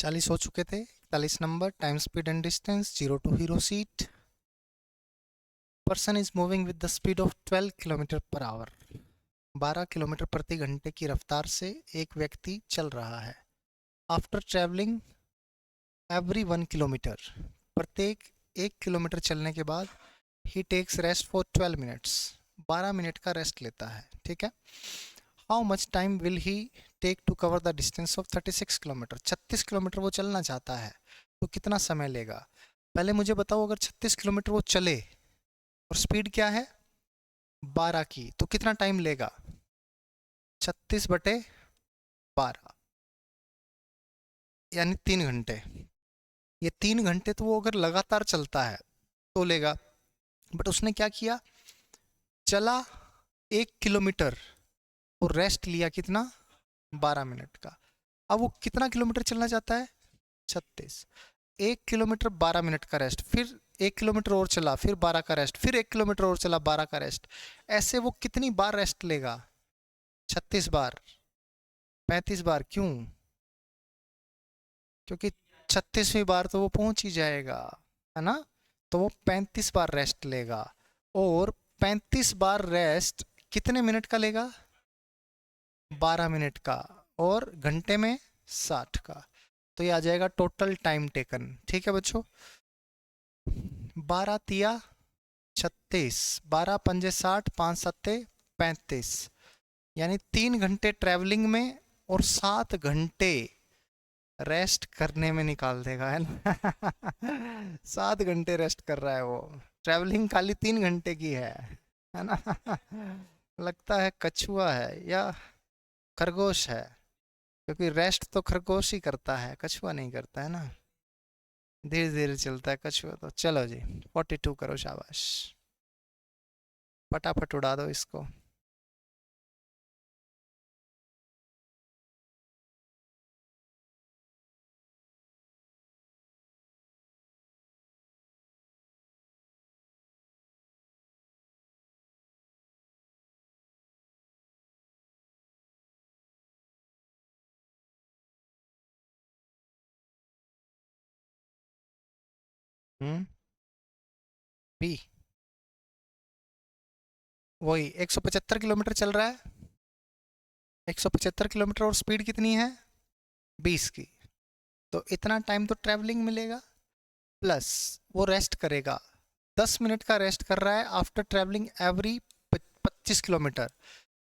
40 हो चुके थे। 41 number, time speed and distance 0 to hero sheet. Person is moving with the speed of 12 kilometre per hour. 12 kilometre प्रति घंटे की रफ्तार से एक व्यक्ति चल रहा है। आफ्टर ट्रेवलिंग एवरी 1 किलोमीटर, प्रत्येक 1 किलोमीटर चलने के बाद ही takes rest for 12 minutes, 12 minute का रेस्ट लेता है। ठीक है। How much time will he take to cover the distance of 36 kilometre. 36 kilometre वो चलना चाहता है तो कितना समय लेगा। पहले मुझे बताओ, अगर 36 किलोमीटर वो चले और स्पीड क्या है 12 की, तो कितना टाइम लेगा। 36/12 यानी 3 घंटे। ये 3 घंटे तो वो अगर लगातार चलता है तो लेगा। बट उसने क्या किया, चला 1 किलोमीटर और रेस्ट लिया कितना 12 मिनट का। अब वो कितना किलोमीटर चलना चाहता है 36। 1 किलोमीटर 12 मिनट का रेस्ट, फिर 1 किलोमीटर और चला, फिर 12 का रेस्ट, फिर 1 किलोमीटर और चला, 12 का रेस्ट। ऐसे वो कितनी बार रेस्ट लेगा 36 बार, 35 बार। क्यों? क्योंकि 36वीं बार तो वो पहुंच ही जाएगा, है ना। तो वो 35 बार रेस्ट लेगा। और 35 बार रेस्ट कितने मिनट का लेगा 12 मिनट का, और घंटे में 60 का। तो ये आ जाएगा टोटल टाइम टेकन। ठीक है बच्चों। 12 तिया 36, 12 पंजे 60, 5 सत्ते 35, यानी 3 घंटे ट्रैवलिंग में और 7 घंटे रेस्ट करने में निकाल देगा, है ना। 7 घंटे रेस्ट कर रहा है वो। ट्रैवलिंग खाली 3 घंटे की है ना। लगता है कछुआ है या खरगोश है, क्योंकि रेस्ट तो खरगोश ही करता है, कछुआ नहीं करता है ना। धीरे धीरे चलता है कछुआ तो। चलो जी 42 करो, शाबाश। फटाफट उड़ा दो इसको। बी, वही 175 किलोमीटर चल रहा है। 175 किलोमीटर और स्पीड कितनी है 20 की। तो इतना टाइम तो ट्रैवलिंग मिलेगा, प्लस वो रेस्ट करेगा। 10 मिनट का रेस्ट कर रहा है आफ्टर ट्रैवलिंग एवरी 25 किलोमीटर।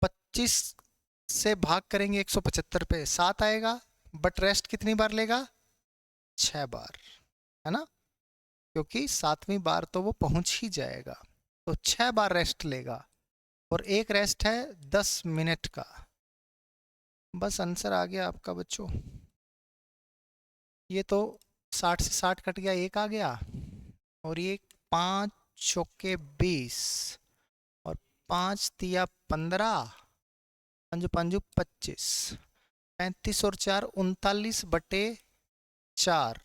25 से भाग करेंगे 175 पे, 7 आएगा। बट रेस्ट कितनी बार लेगा 6 बार, है ना। क्योंकि 7वीं बार तो वो पहुंच ही जाएगा, तो 6 बार रेस्ट लेगा। और एक रेस्ट है 10 मिनट का। बस आंसर आ गया आपका बच्चों। ये तो 60 से 60 कट गया, एक आ गया। और ये 5 चौके 20, और 5 तिया 15, पंजू पंजू 25, 35 और 4 39/4,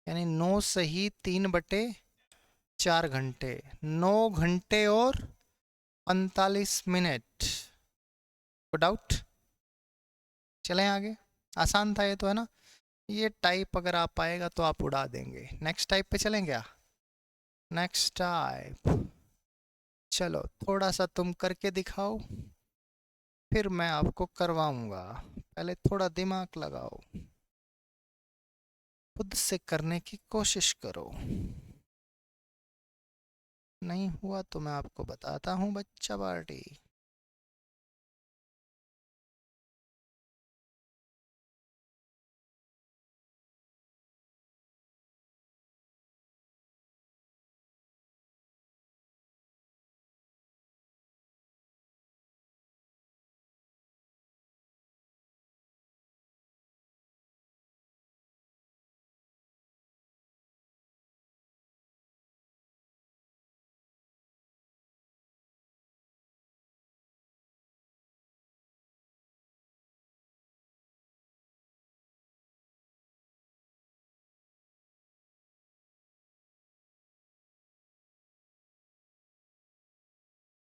यानी 9 सही 3/4 घंटे। 9 घंटे और 45 मिनट। को डाउट? चलें आगे। आसान था ये तो, है ना। ये टाइप अगर आप आएगा तो आप उड़ा देंगे। नेक्स्ट टाइप पे चलें क्या? नेक्स्ट टाइप, चलो थोड़ा सा तुम करके दिखाओ, फिर मैं आपको करवाऊंगा। पहले थोड़ा दिमाग लगाओ, खुद से करने की कोशिश करो। नहीं हुआ तो मैं आपको बताता हूँ बच्चा पार्टी।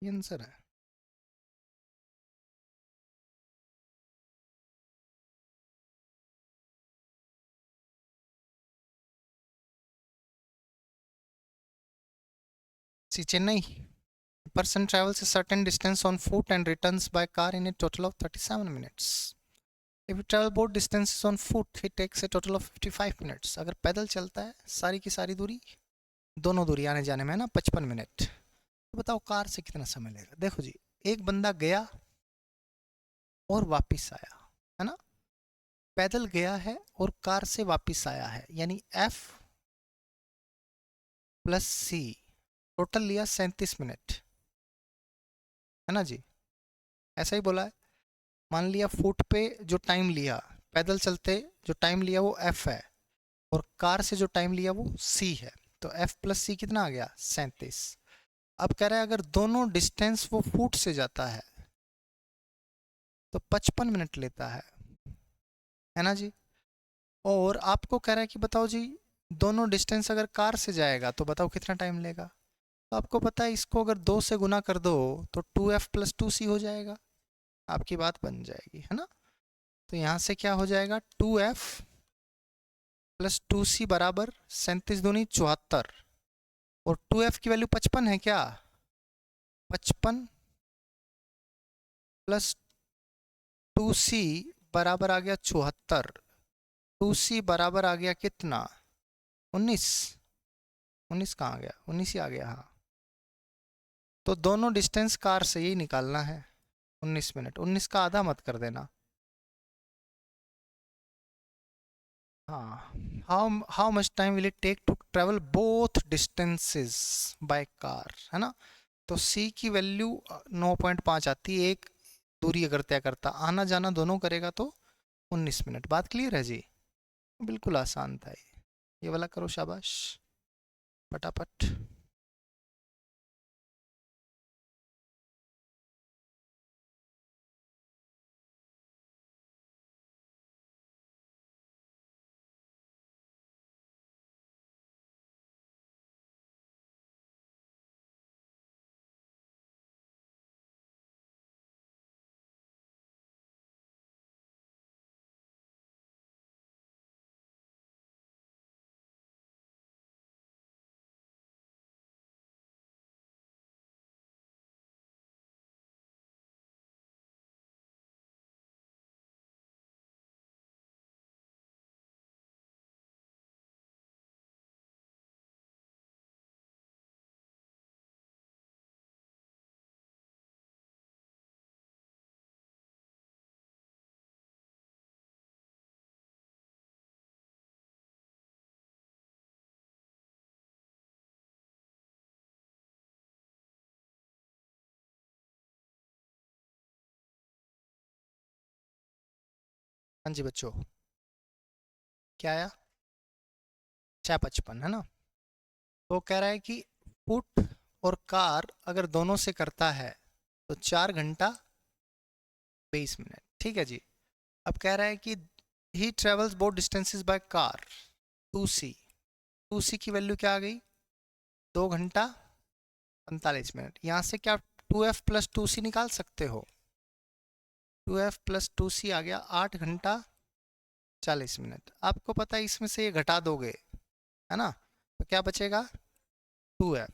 ये आंसर है। See, Chennai, a person travels a certain distance on foot and returns by car in a total of 37 minutes. If you travel both distances on foot, it takes a total of 55 minutes. अगर पैदल चलता है सारी की सारी दूरी, दोनों दूरी आने जाने में ना 55 मिनट, तो बताओ कार से कितना समय लगेगा। देखो जी, एक बंदा गया और वापस आया, है ना, पैदल गया है और कार से वापस आया है, यानी F प्लस सी, टोटल लिया 37 मिनट, है ना जी, ऐसा ही बोला है। मान लिया फुट पे जो टाइम लिया, पैदल चलते जो टाइम लिया वो F है, और कार से जो टाइम लिया वो C है, तो F प्लस सी कितना आ गया 37। अब कह रहा है अगर दोनों डिस्टेंस वो फुट से जाता है तो 55 मिनट लेता है ना जी। और आपको कह रहा है कि बताओ जी दोनों डिस्टेंस अगर कार से जाएगा तो बताओ कितना टाइम लेगा। तो आपको पता है इसको अगर 2 से गुना कर दो तो 2F प्लस 2C हो जाएगा, आपकी बात बन जाएगी, है ना। तो यहाँ से क्या हो जाएगा 2F प्लस 2C बराबर 37 दूनी 74, और 2F की वैल्यू 55 है क्या, 55 प्लस 2C बराबर आ गया 74, 2C बराबर आ गया कितना 19, 19 कहाँ आ गया 19 ही आ गया, हाँ। तो दोनों डिस्टेंस कार से ही निकालना है 19 मिनट, 19 का आधा मत कर देना। हाँ, how much time will it take to travel both distances by car, है ना। तो सी की वैल्यू 9.5 आती है, एक दूरी अगर तय करता, आना जाना दोनों करेगा तो 19 मिनट। बात क्लियर है जी, बिल्कुल आसान था ये वाला करो, शाबाश फटाफट। हाँ जी बच्चों, क्या आया 6:55, है ना। तो कह रहा है कि फुट और कार अगर दोनों से करता है तो 4 घंटा 20 मिनट, ठीक है जी। अब कह रहा है कि ही travels both distances by car 2C, 2C की वैल्यू क्या आ गई 2 घंटा 45 मिनट। यहाँ से क्या 2F प्लस 2C निकाल सकते हो, 2F प्लस 2C आ गया 8 घंटा 40 मिनट। आपको पता है इसमें से ये घटा दोगे, है ना, तो क्या बचेगा 2F,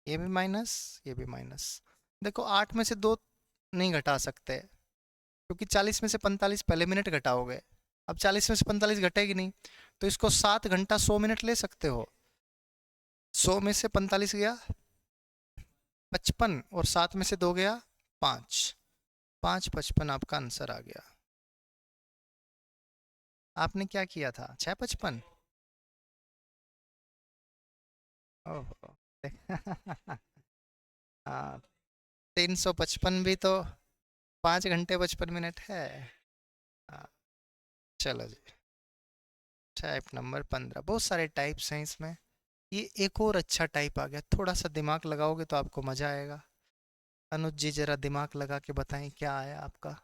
ये भी माइनस ये भी माइनस। देखो 8 में से 2 नहीं घटा सकते क्योंकि 40 में से 45 पहले मिनट घटाओगे, अब 40 में से 45 घटेगी नहीं, तो इसको 7 घंटा 100 मिनट ले सकते हो। 100 में से 45 गया 55, और 7 में से 2 गया 5, 5:55 आपका आंसर आ गया। आपने क्या किया था 6:55, ओहो हाँ, 355 भी तो 5 घंटे 55 मिनट है। हाँ, चलो जी, टाइप नंबर 15, बहुत सारे टाइप्स हैं इसमें, ये एक और अच्छा टाइप आ गया, थोड़ा सा दिमाग लगाओगे तो आपको मज़ा आएगा। अनुज जी जरा दिमाग लगा के बताएं क्या आया आपका।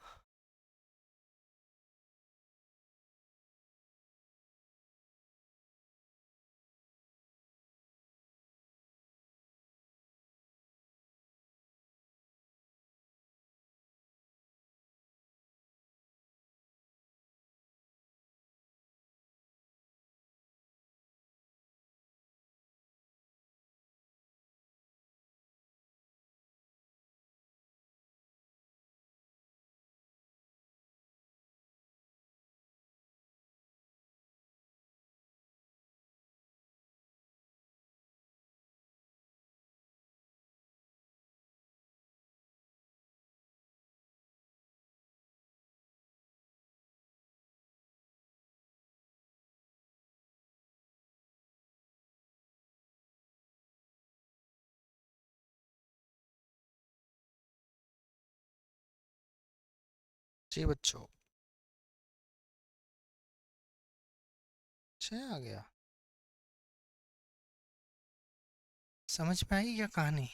जी बच्चों, 6 आ गया। समझ में आई क्या कहानी?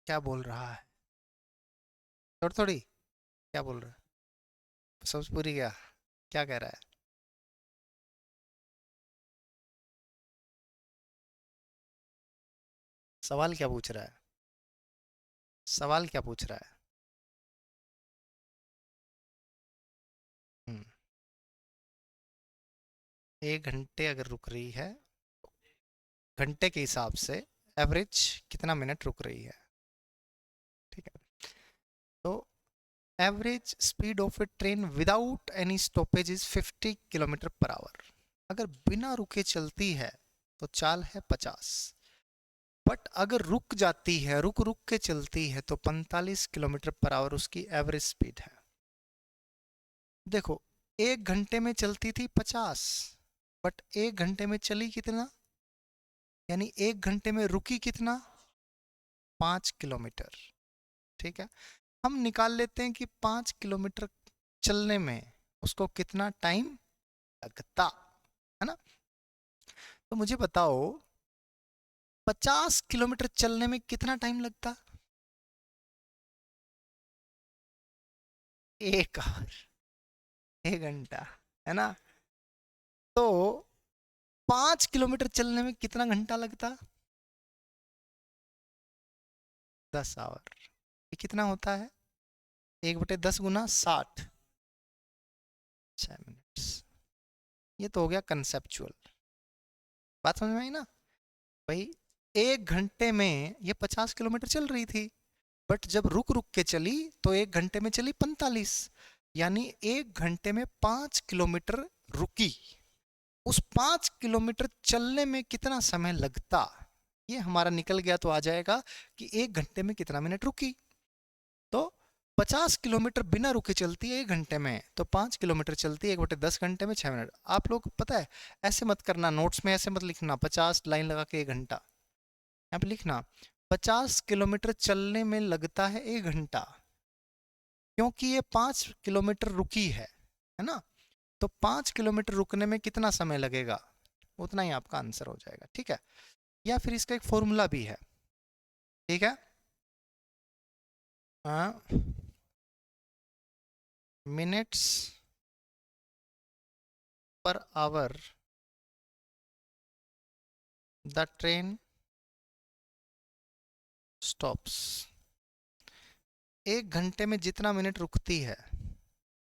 क्या बोल रहा है? थोड़ी थोड़ी क्या बोल रहा है? समझ पूरी क्या? क्या कह रहा है? सवाल क्या पूछ रहा है? सवाल क्या पूछ रहा है? 1 घंटे अगर रुक रही है, घंटे के हिसाब से एवरेज कितना मिनट रुक रही है? ठीक है, तो average speed of A train without any stoppage is 50 kilometre per our. अगर बिना रुके चलती है तो चाल है 50, बट अगर रुक जाती है, रुक रुक के चलती है, तो 45 किलोमीटर पर आवर उसकी एवरेज स्पीड है। देखो, 1 घंटे में चलती थी 50, बट 1 घंटे में चली कितना? यानी 1 घंटे में रुकी कितना? 5 किलोमीटर। ठीक है, हम निकाल लेते हैं कि 5 किलोमीटर चलने में उसको कितना टाइम लगता है ना। तो मुझे बताओ, 50 किलोमीटर चलने में कितना टाइम लगता? 1 आवर, 1 घंटा, है ना। तो 5 किलोमीटर चलने में कितना घंटा लगता? 10 आवर। ये कितना होता है? 1/10 × 60, 6 मिनट्स। ये तो हो गया कंसेप्चुअल। बात समझ में आई ना भाई? 1 घंटे में ये 50 किलोमीटर चल रही थी, बट जब रुक रुक के चली तो 1 घंटे में चली 45, यानी 1 घंटे में 5 किलोमीटर रुकी। उस 5 किलोमीटर चलने में कितना समय लगता, ये हमारा निकल गया तो आ जाएगा कि 1 घंटे में कितना मिनट रुकी। तो 50 किलोमीटर बिना रुके चलती है 1 घंटे में, तो 5 किलोमीटर चलती है 1/10 घंटे में 6 मिनट। आप लोग पता है, ऐसे मत करना, नोट्स में ऐसे मत लिखना 50 लाइन लगा के 1 घंटा। यहाँ पे लिखना 50 किलोमीटर चलने में लगता है 1 घंटा, क्योंकि ये 5 किलोमीटर रुकी है ना। तो 5 किलोमीटर रुकने में कितना समय लगेगा, उतना ही आपका आंसर हो जाएगा। ठीक है, या फिर इसका एक फॉर्मूला भी है। ठीक है, minutes per hour the train stops. 1 घंटे में जितना मिनट रुकती है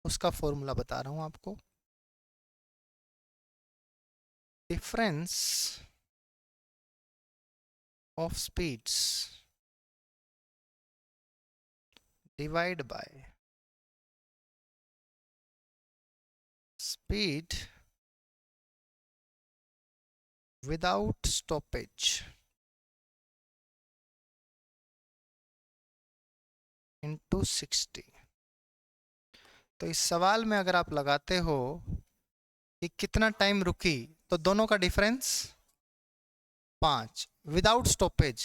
उसका फॉर्मूला बता रहा हूं आपको। Difference of speeds divide by speed without stoppage into 60। तो इस सवाल में अगर आप लगाते हो कि कितना टाइम रुकी, तो दोनों का डिफरेंस 5, विदाउट स्टॉपेज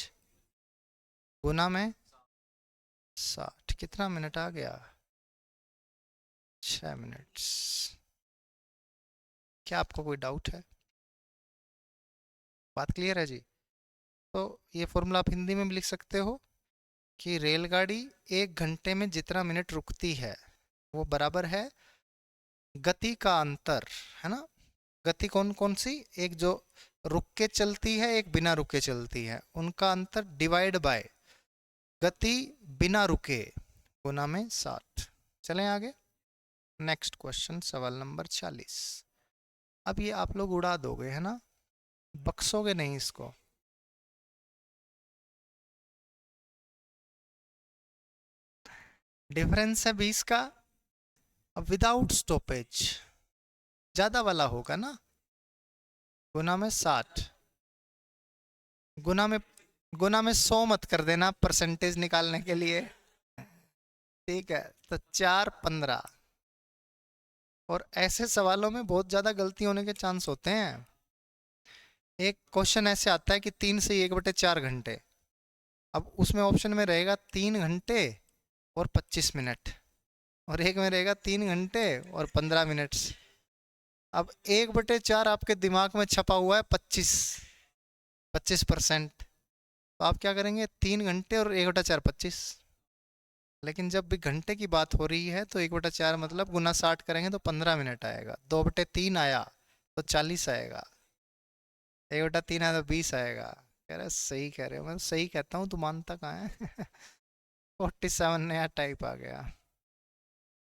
गुना में 60, कितना मिनट आ गया? 6 मिनट्स। क्या आपको कोई डाउट है? बात क्लियर है जी? तो ये फॉर्मूला आप हिंदी में भी लिख सकते हो कि रेलगाड़ी 1 घंटे में जितना मिनट रुकती है वो बराबर है गति का अंतर, है ना। गति कौन कौन सी? एक जो रुक के चलती है, एक बिना रुके चलती है, उनका अंतर डिवाइड बाय गति बिना रुके गुना में 60। चलें आगे। नेक्स्ट क्वेश्चन, सवाल नंबर 40। अब ये आप लोग उड़ा दोगे, है ना, बक्सोगे नहीं इसको। डिफरेंस है 20 का। अब विदाउट स्टॉपेज ज्यादा वाला होगा ना, गुना में 60, गुना में 100 मत कर देना परसेंटेज निकालने के लिए। ठीक है, तो 4 15। और ऐसे सवालों में बहुत ज़्यादा गलती होने के चांस होते हैं। एक क्वेश्चन ऐसे आता है कि 3 से 1/4 घंटे। अब उसमें ऑप्शन में रहेगा 3 घंटे और 25 मिनट। और एक में रहेगा 3 घंटे और 15 मिनट्स। अब 1/4 आपके दिमाग में छपा हुआ है 25%। तो आप क्या करेंगे, 3 घंटे और 1/4 25। लेकिन जब भी घंटे की बात हो रही है तो 1/4 मतलब गुना 60 करेंगे तो 15 मिनट आएगा। 2/3 आया तो 40 आएगा। 1/3 आया तो 20 आएगा। कह रहे सही कह रहे हो, मैं सही कहता हूँ, तू मानता कहाँ है। 47 नया टाइप आ गया।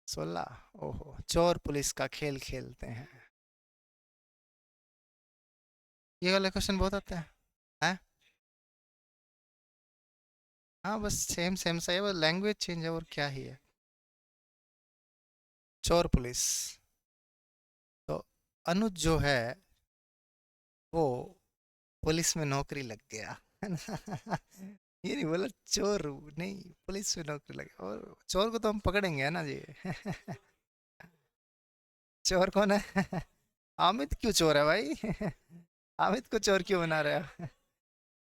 16। ओहो, चोर पुलिस का खेल खेलते हैं। ये वाला क्वेश्चन बहुत आता है। हाँ बस सेम सेम सा है, बस लैंग्वेज चेंज है और क्या ही है। चोर पुलिस। तो अनुज जो है वो पुलिस में नौकरी लग गया, है ना। ये नहीं बोला चोर नहीं, पुलिस में नौकरी लग गया। और चोर को तो हम पकड़ेंगे, है ना जी। चोर कौन है? हामिद क्यों चोर है भाई? हामिद को चोर क्यों बना रहे हो?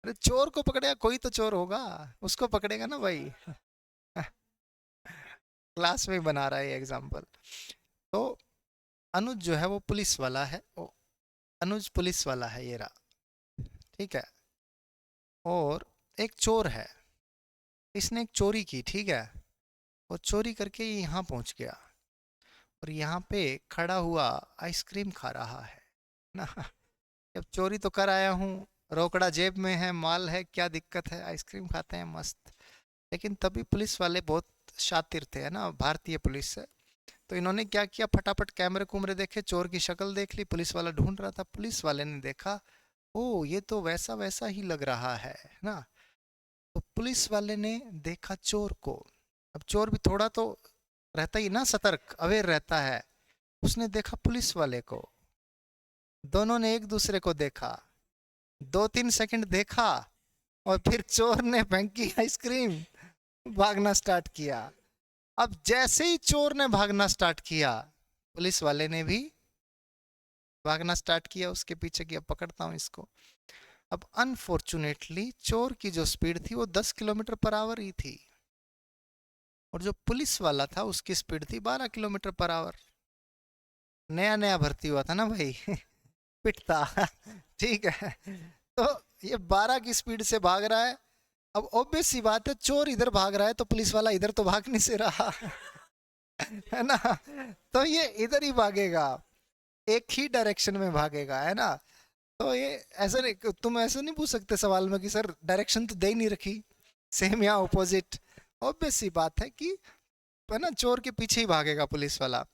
अरे चोर को पकड़ेगा कोई तो चोर होगा, उसको पकड़ेगा ना भाई। क्लास में ही बना रहा है ये एग्जाम्पल। तो अनुज जो है वो पुलिस वाला है, वो अनुज पुलिस वाला है, ये रहा। ठीक है। और एक चोर है, इसने एक चोरी की, ठीक है। वो चोरी करके ये यहाँ पहुंच गया और यहाँ पे खड़ा हुआ आइसक्रीम खा रहा है ना। जब चोरी तो कर आया हूँ, रोकड़ा जेब में है, माल है, क्या दिक्कत है, आइसक्रीम खाते हैं मस्त। लेकिन तभी पुलिस वाले बहुत शातिर थे, है ना, भारतीय पुलिस से। तो इन्होंने क्या किया, फटाफट कैमरे कुमरे देखे, चोर की शक्ल देख ली, पुलिस वाला ढूंढ रहा था, पुलिस वाले ने देखा, ओ ये तो वैसा वैसा ही लग रहा है ना। तो पुलिस वाले ने देखा चोर को। अब चोर भी थोड़ा तो रहता ही ना, सतर्क अवेयर रहता है। उसने देखा पुलिस वाले को, दोनों ने एक दूसरे को देखा, 2-3 सेकंड देखा, और फिर चोर ने फेंकी आइसक्रीम, भागना स्टार्ट किया। अब जैसे ही चोर ने भागना स्टार्ट किया, पुलिस वाले ने भी भागना स्टार्ट किया उसके पीछे कि अब पकड़ता हूं इसको। अब अनफॉर्चुनेटली चोर की जो स्पीड थी वो 10 किलोमीटर पर आवर ही थी, और जो पुलिस वाला था उसकी स्पीड थी 12 किलोमीटर पर आवर। नया नया भर्ती हुआ था ना भाई। पिटता। ठीक है। तो ये 12 की स्पीड से भाग रहा है। अब ऑब्वियस सी बात है, चोर इधर भाग रहा है तो पुलिस वाला इधर तो भाग नहीं से रहा। है ना। तो ये इधर ही भागेगा, एक ही डायरेक्शन में भागेगा, है ना। तो ये ऐसा नहीं, तुम ऐसा नहीं पूछ सकते सवाल में कि सर डायरेक्शन तो दे ही नहीं रखी, सेम या ऑपोजिट। ऑब्वियस सी बात है कि, है ना, चोर के पीछे ही भागेगा पुलिस वाला।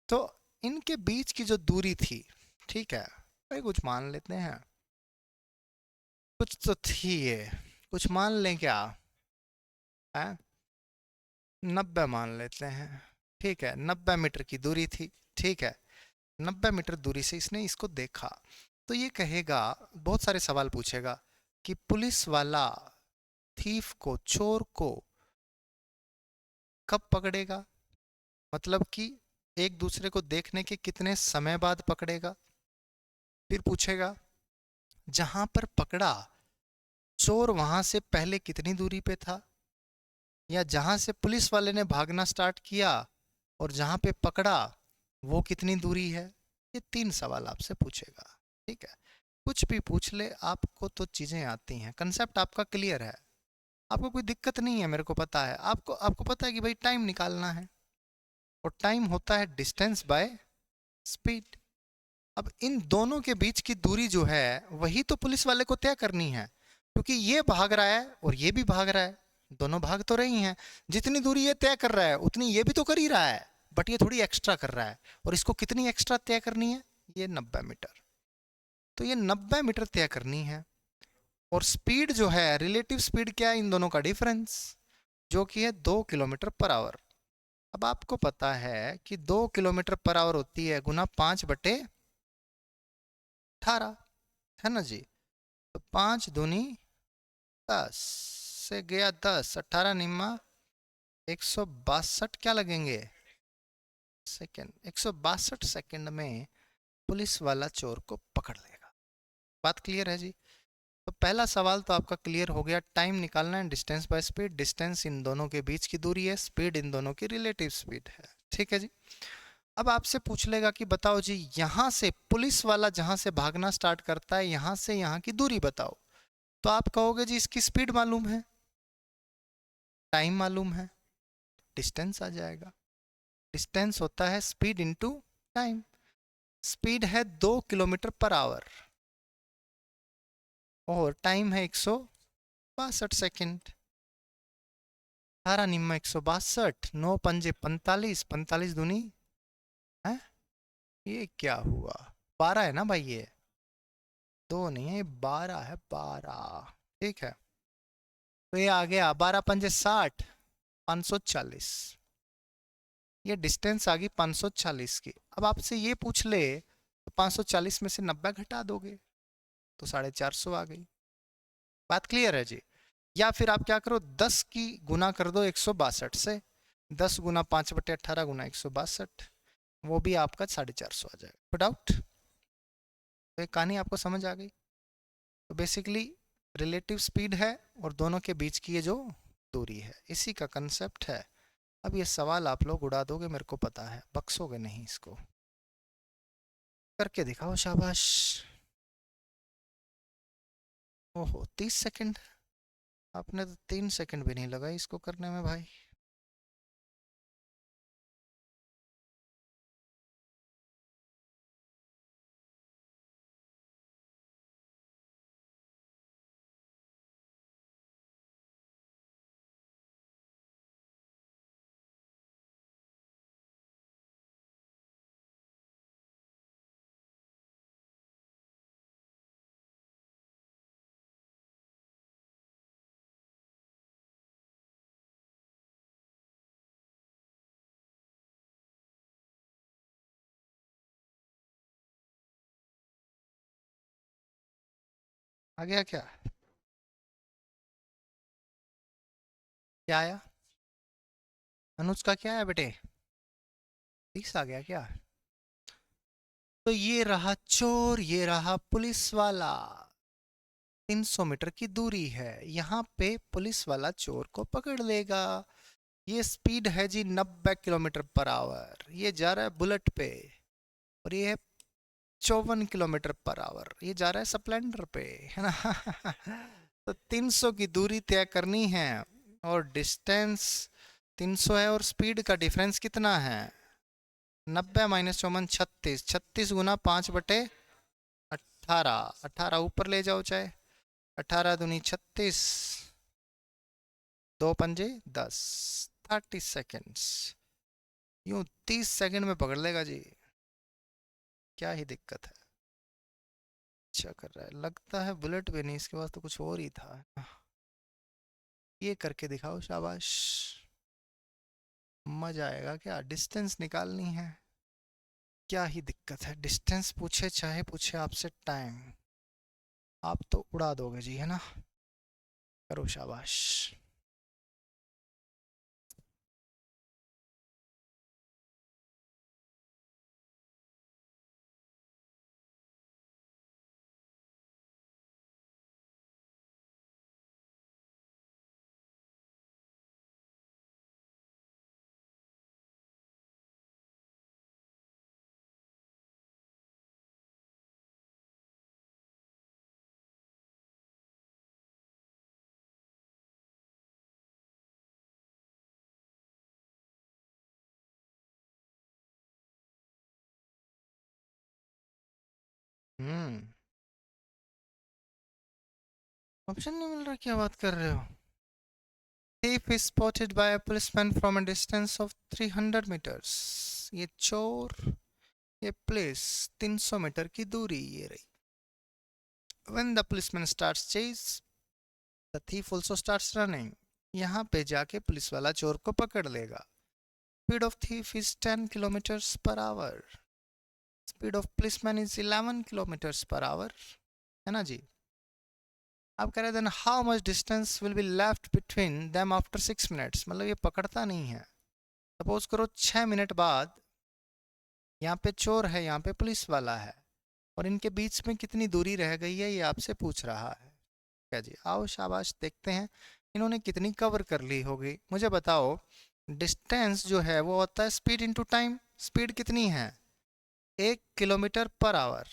तो इनके बीच की जो दूरी थी, ठीक है भाई, कुछ मान लेते हैं, कुछ तो थी ये, कुछ मान लें क्या है, 90 मान लेते हैं। ठीक है, 90 मीटर की दूरी थी। ठीक है, 90 मीटर दूरी से इसने इसको देखा। तो ये कहेगा, बहुत सारे सवाल पूछेगा कि पुलिस वाला थीफ को, चोर को कब पकड़ेगा, मतलब कि एक दूसरे को देखने के कितने समय बाद पकड़ेगा। फिर पूछेगा जहां पर पकड़ा चोर वहां से पहले कितनी दूरी पे था, या जहां से पुलिस वाले ने भागना स्टार्ट किया और जहां पे पकड़ा वो कितनी दूरी है। ये 3 सवाल आपसे पूछेगा। ठीक है, कुछ भी पूछ ले, आपको तो चीजें आती हैं, कंसेप्ट आपका क्लियर है, आपको कोई दिक्कत नहीं है, मेरे को पता है। आपको आपको पता है कि भाई टाइम निकालना है, और टाइम होता है डिस्टेंस बाय स्पीड। अब इन दोनों के बीच की दूरी जो है वही तो पुलिस वाले को तय करनी है, क्योंकि ये भाग रहा है और ये भी भाग रहा है, दोनों भाग तो रही हैं। जितनी दूरी ये तय कर रहा है उतनी ये भी तो कर ही रहा है, बट ये थोड़ी एक्स्ट्रा कर रहा है, और इसको कितनी एक्स्ट्रा तय करनी है, ये 90 मीटर। तो ये 90 मीटर तय करनी है, और स्पीड जो है, रिलेटिव स्पीड क्या है इन दोनों का डिफरेंस, जो कि है 2 किलोमीटर पर आवर। अब आपको पता है कि 2 किलोमीटर पर आवर होती है गुना 5/18, है ना जी। तो 5 दूनी 10 से गया 10, 18 निम्मा 162 क्या लगेंगे सेकंड, 162 सेकंड में पुलिस वाला चोर को पकड़ लेगा। बात क्लियर है जी। तो पहला सवाल तो आपका क्लियर हो गया, टाइम निकालना है, distance by speed, distance in दोनों के बीच की दूरी है, स्पीड इन दोनों की रिलेटिव स्पीड है। ठीक है जी। अब आपसे पूछ लेगा कि बताओ जी, यहां से पुलिस वाला जहां से भागना स्टार्ट करता है, यहां से यहां की दूरी बताओ। तो आप कहोगे जी इसकी स्पीड मालूम है, टाइम मालूम है, डिस्टेंस आ जाएगा। डिस्टेंस होता है स्पीड इनटू टाइम। स्पीड है 2 किलोमीटर पर आवर और टाइम है 162 सेकेंड। 18 निम्मा 162, 9 पंजे 45, 45 दूनी है, ये क्या हुआ? 12 है ना भाई, ये 2 नहीं है, ये 12 है, 12। ठीक है, तो ये आ गया 12 पंजे 60, 540। ये डिस्टेंस आ गई 540 की। अब आपसे ये पूछ ले तो 540 में से 90 घटा दोगे तो 450 आ गई। बात क्लियर है जी? या फिर आप क्या करो, 10 की गुना कर दो 162 से, 10 गुना 5/18 गुना 162, वो भी आपका 450 आ जाएगा। No doubt? तो ये कहानी आपको समझ आ गई? तो बेसिकली रिलेटिव स्पीड है और दोनों के बीच की ये जो दूरी है, इसी का कंसेप्ट है। अब ये सवाल आप लोग उड़ा दोगे, मेरे को पता है, बक्सोगे नहीं इसको। करके दिखाओ, शाबाश। ओहो, 30 सेकंड? आपने तो 3 सेकंड भी नहीं लगाई इसको करने में भाई। आ गया क्या? क्या आया? अनुज का क्या है बेटे? 30 आ गया क्या? तो ये रहा चोर, ये रहा पुलिस वाला। 300 मीटर की दूरी है, यहाँ पे पुलिस वाला चोर को पकड़ लेगा। ये स्पीड है जी 90 किलोमीटर पर आवर, ये जा रहा है बुलेट पे। और ये है 54 किलोमीटर पर आवर, ये जा रहा है स्प्लेंडर पे, है ना? तो 300 की दूरी तय करनी है और डिस्टेंस 300 है और स्पीड का डिफरेंस कितना है? 90 - 54 36, 36 गुना 5/18, 18 ऊपर ले जाओ चाहे, 18 दूनी 36, 2 पंजे 10, 30 सेकेंड्स। यूं 30 सेकंड में पकड़ लेगा जी, क्या ही दिक्कत है। अच्छा कर रहा है, लगता है बुलेट भी नहीं, इसके पास तो कुछ और ही था। ये करके दिखाओ, शाबाश। मजा आएगा क्या? डिस्टेंस निकालनी है, क्या ही दिक्कत है। डिस्टेंस पूछे चाहे पूछे आपसे टाइम, आप तो उड़ा दोगे जी, है ना? करो, शाबाश। ऑप्शन नहीं मिल रहा, क्या बात कर रहे हो? Thief is spotted by a policeman from a distance of 300 meters. ये चोर, ये पुलिस, 300 मीटर की दूरी ये रही। When the policeman starts chase, the thief also starts running. यहाँ पे जाके पुलिस वाला चोर को पकड़ लेगा। Speed of thief is 10 kilometers per hour. Speed of policeman is 11 kilometers per hour. है ना जी? आप कह रहे then how much distance will be left between them after 6 minutes, मतलब ये पकड़ता नहीं है। सपोज करो 6 मिनट बाद यहाँ पे चोर है, यहाँ पे पुलिस वाला है, और इनके बीच में कितनी दूरी रह गई है ये आपसे पूछ रहा है। क्या जी? आओ शाबाश, देखते हैं इन्होंने कितनी कवर कर ली होगी। मुझे बताओ, डिस्टेंस जो है वो होता है स्पीड इनटू टाइम। स्पीड कितनी है? 1 किलोमीटर पर आवर,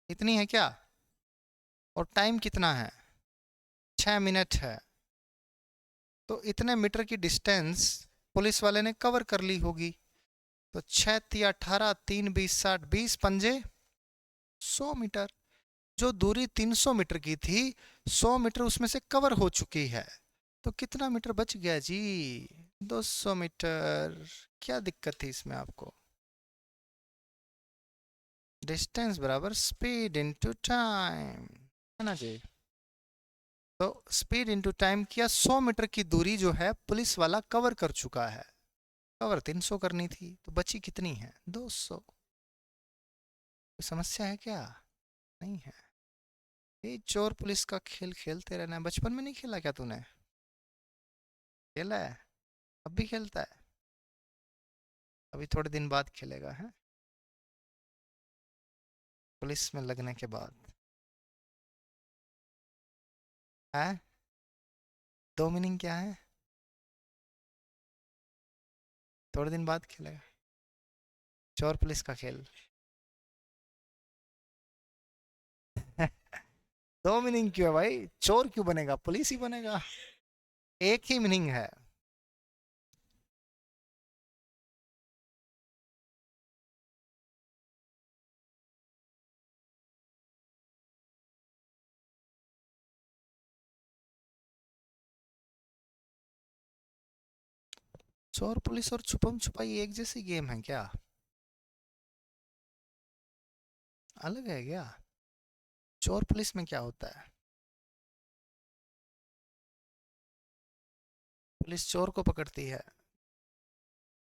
इतनी है क्या? और टाइम कितना है? 6 मिनट है। तो इतने मीटर की डिस्टेंस पुलिस वाले ने कवर कर ली होगी। तो 6×3 = 18, 3×20 = 60, 20×5 = 100 मीटर। जो दूरी 300 मीटर की थी, 100 मीटर उसमें से कवर हो चुकी है। तो कितना मीटर बच गया जी? 200 मीटर। क्या दिक्कत थी इसमें आपको? डिस्टेंस बराबर स्पीड इनटू टाइम, है ना जी? तो स्पीड इनटू टाइम किया, 100 मीटर की दूरी जो है पुलिस वाला कवर कर चुका है। कवर 300 करनी थी, तो बची कितनी है? 200। कोई समस्या है क्या? नहीं है। ये चोर पुलिस का खेल खेलते रहना है। बचपन में नहीं खेला क्या तूने? खेला है? अब भी खेलता है? अभी थोड़े दिन बाद खेलेगा है, पुलिस में लगने के बाद। है? दो मीनिंग क्या है? थोड़े दिन बाद खेलेगा। चोर पुलिस का खेल। दो मीनिंग क्यों है भाई? चोर क्यों बनेगा? पुलिस ही बनेगा। एक ही मीनिंग है। चोर पुलिस और छुपम छुपाई एक जैसी गेम है क्या? अलग है क्या? चोर पुलिस में क्या होता है? पुलिस चोर को पकड़ती है।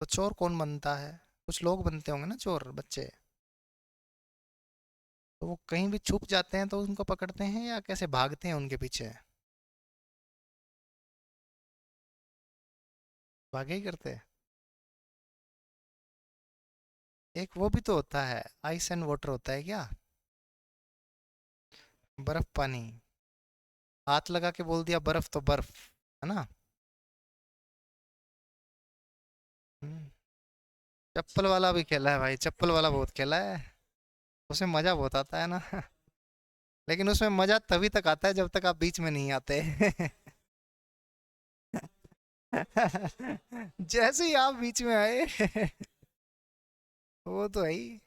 तो चोर कौन बनता है? कुछ लोग बनते होंगे ना चोर, बच्चे। तो वो कहीं भी छुप जाते हैं तो उनको पकड़ते हैं, या कैसे भागते हैं उनके पीछे? भागे ही करते हैं। एक वो भी तो होता है, आइस एंड वाटर होता है क्या? बर्फ पानी। हाथ लगा के बोल दिया बर्फ तो बर्फ, है ना? हम्म। चप्पल वाला भी खेला है भाई, चप्पल वाला बहुत खेला है। उसमें मजा बहुत आता है ना। लेकिन उसमें मजा तभी तक आता है जब तक आप बीच में नहीं आते। जैसे ही आप बीच में आए, वो तो है ही।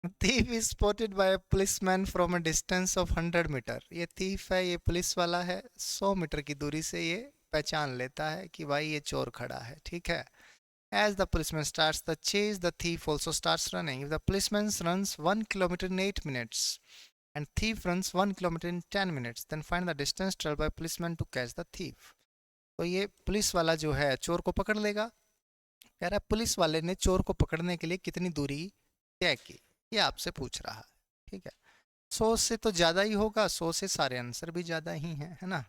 thief is spotted by a policeman from a distance of 100 metre. ये thief है, ये पुलिस वाला है। 100 मीटर की दूरी से ये पहचान लेता है कि भाई ये चोर खड़ा है, ठीक है। As the policeman starts the chase, the thief also starts running. If the policeman runs 1 kilometer in 8 minutes and thief runs 1 kilometer in 10 minutes, then find the distance traveled by policeman to catch the thief. तो ये police वाला जो है चोर को पकड़ लेगा। कह रहा है पुलिस वाले ने चोर को पकड़ने के लिए कितनी दूरी तय की, ये आपसे पूछ रहा है, ठीक है। 100 से तो ज़्यादा ही होगा, 100 से सारे आंसर भी ज़्यादा ही हैं, है ना?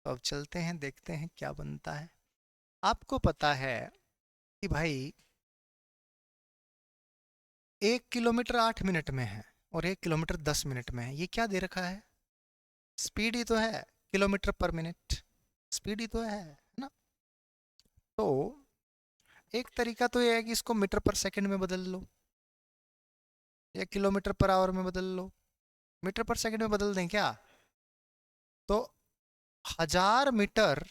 तो अब चलते हैं, देखते हैं क्या बनता है। आपको पता है कि भाई 1 किलोमीटर 8 मिनट में है और 1 किलोमीटर 10 मिनट में है। ये क्या दे रखा है? स्पीड ही तो है, किलोमीटर पर मिनट। स्पीड ही तो है ना? तो एक तरीका तो ये है कि इसको मीटर पर सेकंड में बदल लो, या किलोमीटर पर आवर में बदल लो। मीटर पर सेकंड में बदल दें क्या? तो 1000 मीटर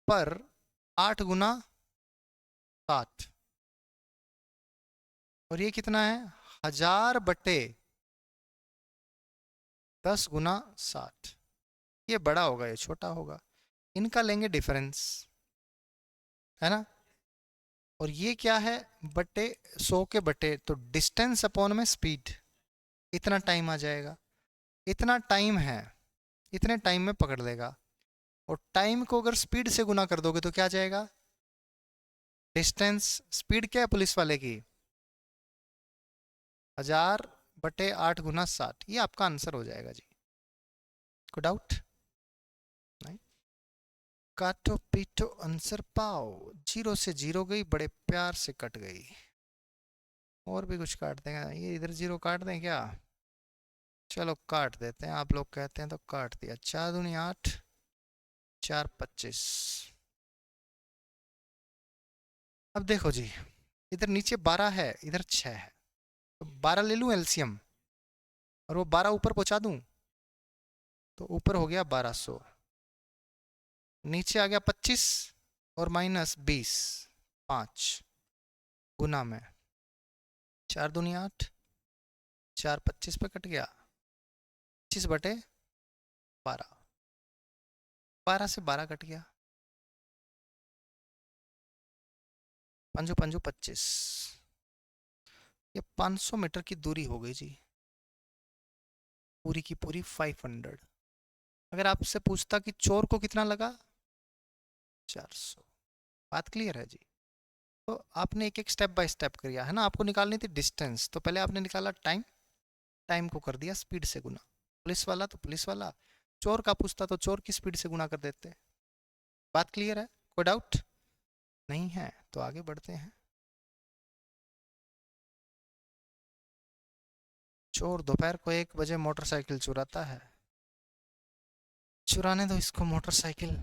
पर 8×60, और ये कितना है? 1000/10×60। ये बड़ा होगा, ये छोटा होगा। इनका लेंगे डिफरेंस, है ना? और ये क्या है? बटे 100 के बटे, तो डिस्टेंस अपॉन में स्पीड, इतना टाइम आ जाएगा। इतना टाइम है, इतने टाइम में पकड़ लेगा। और टाइम को अगर स्पीड से गुना कर दोगे तो क्या आ जाएगा? डिस्टेंस। स्पीड क्या है पुलिस वाले की? 1000/8×60। ये आपका आंसर हो जाएगा जी। कोई डाउट नहीं? काटो पीटो आंसर पाओ। 0 से 0 गई, बड़े प्यार से कट गई। और भी कुछ काट देंगे, ये इधर 0 काट दें क्या? चलो काट देते हैं, आप लोग कहते हैं तो काट दिया। 4×2 = 8, 4×25। अब देखो जी, इधर नीचे 12 है, इधर 6 है, तो 12 ले लूँ एलसीएम और वो 12 ऊपर पहुंचा दूं, तो ऊपर हो गया 1200, नीचे आ गया 25 और माइनस 20, 5 गुना में 4 दूनी 8, 4 25 पे कट गया, 25/12, 12 से 12 कट गया, 5 5 25, ये 500 मीटर की दूरी हो गई जी, पूरी की पूरी 500। अगर आपसे पूछता कि चोर को कितना लगा, 400। बात क्लियर है जी। तो आपने एक एक स्टेप बाय स्टेप किया है ना, आपको निकालनी थी डिस्टेंस, तो पहले आपने निकाला टाइम, टाइम को कर दिया स्पीड से गुना, पुलिस वाला तो पुलिस वाला, चोर का पूछता तो चोर की स्पीड से गुना कर देते। बात क्लियर है, कोई डाउट नहीं है, तो आगे बढ़ते हैं। चोर दोपहर को 1 बजे मोटरसाइकिल चुराता है, चुराने दो इसको मोटरसाइकिल।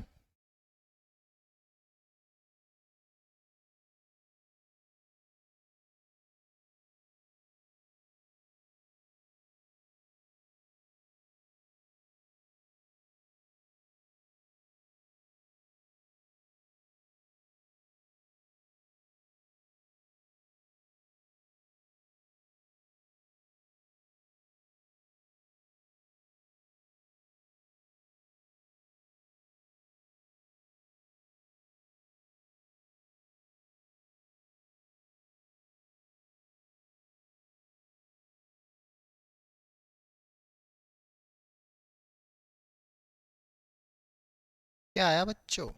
क्या आया बच्चों,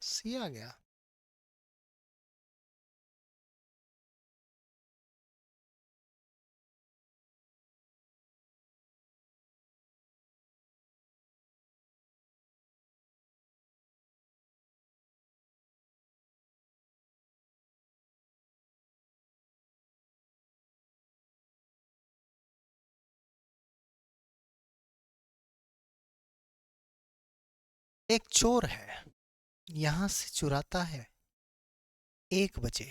सी आ गया। एक चोर है, यहां से चुराता है 1 बजे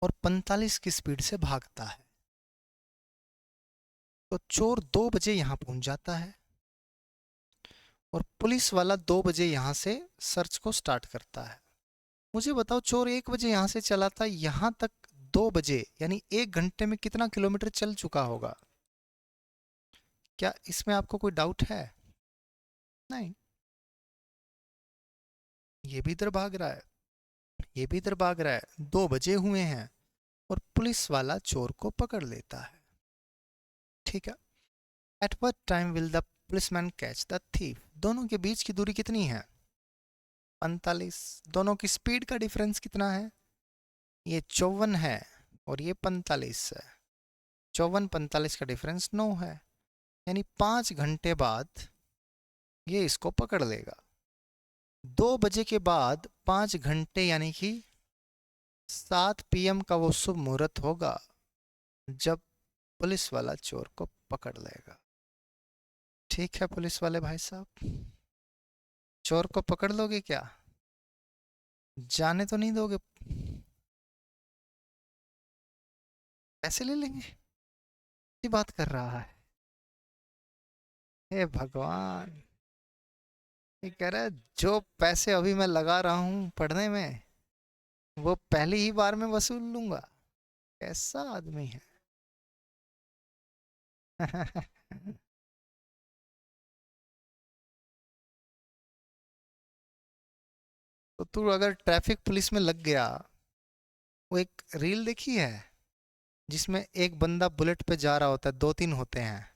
और 45 की स्पीड से भागता है, तो चोर 2 बजे यहां पहुंच जाता है और पुलिस वाला 2 बजे यहां से सर्च को स्टार्ट करता है। मुझे बताओ, चोर 1 बजे यहां से चला था, यहां तक 2 बजे यानी 1 घंटे में कितना किलोमीटर चल चुका होगा? क्या इसमें आपको कोई डाउट है? नहीं, ये भी इधर भाग रहा है, ये भी इधर भाग रहा है, 2 बजे हुए हैं और पुलिस वाला चोर को पकड़ लेता है। ठीक है, at what time will the policeman catch the thief? दोनों के बीच की दूरी कितनी है? 45। दोनों की स्पीड का डिफरेंस कितना है? ये 54 है और ये 45 है, 54 45 का डिफरेंस 9 है, यानी 5 घंटे बाद ये इसको पकड़ लेगा। 2 बजे के बाद 5 घंटे यानी कि 7 PM का वो शुभ मुहूर्त होगा जब पुलिस वाला चोर को पकड़ लेगा। ठीक है पुलिस वाले भाई साहब, चोर को पकड़ लोगे क्या? जाने तो नहीं दोगे? पैसे ले लेंगे? ये बात कर रहा है, हे भगवान। ये कह रहा है जो पैसे अभी मैं लगा रहा हूँ पढ़ने में, वो पहली ही बार में वसूल लूंगा। कैसा आदमी है? तो तू अगर ट्रैफिक पुलिस में लग गया, वो एक रील देखी है जिसमें एक बंदा बुलेट पे जा रहा होता है, 2 3 होते हैं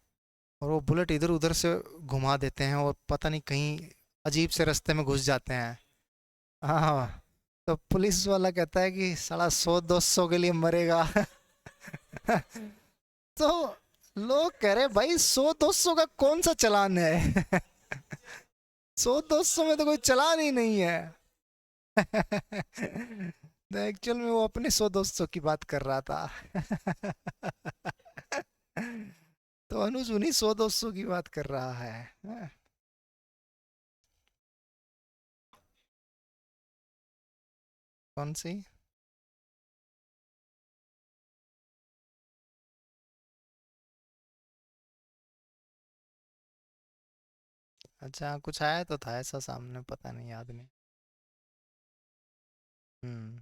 और वो बुलेट इधर उधर से घुमा देते हैं और पता नहीं कहीं अजीब से रास्ते में घुस जाते हैं। हाँ, तो पुलिस वाला कहता है कि साला 100 200 के लिए मरेगा। तो लोग कह रहे भाई 100 200 का कौन सा चालान है? 100 200 में तो कोई चालान ही नहीं है। तो एक्चुअल में वो अपने 100 200 की बात कर रहा था। तो अनुज उन्हीं 100 200 की बात कर रहा है। कौन सी? अच्छा, कुछ आया तो था ऐसा सामने, पता नहीं, याद नहीं। हम्म।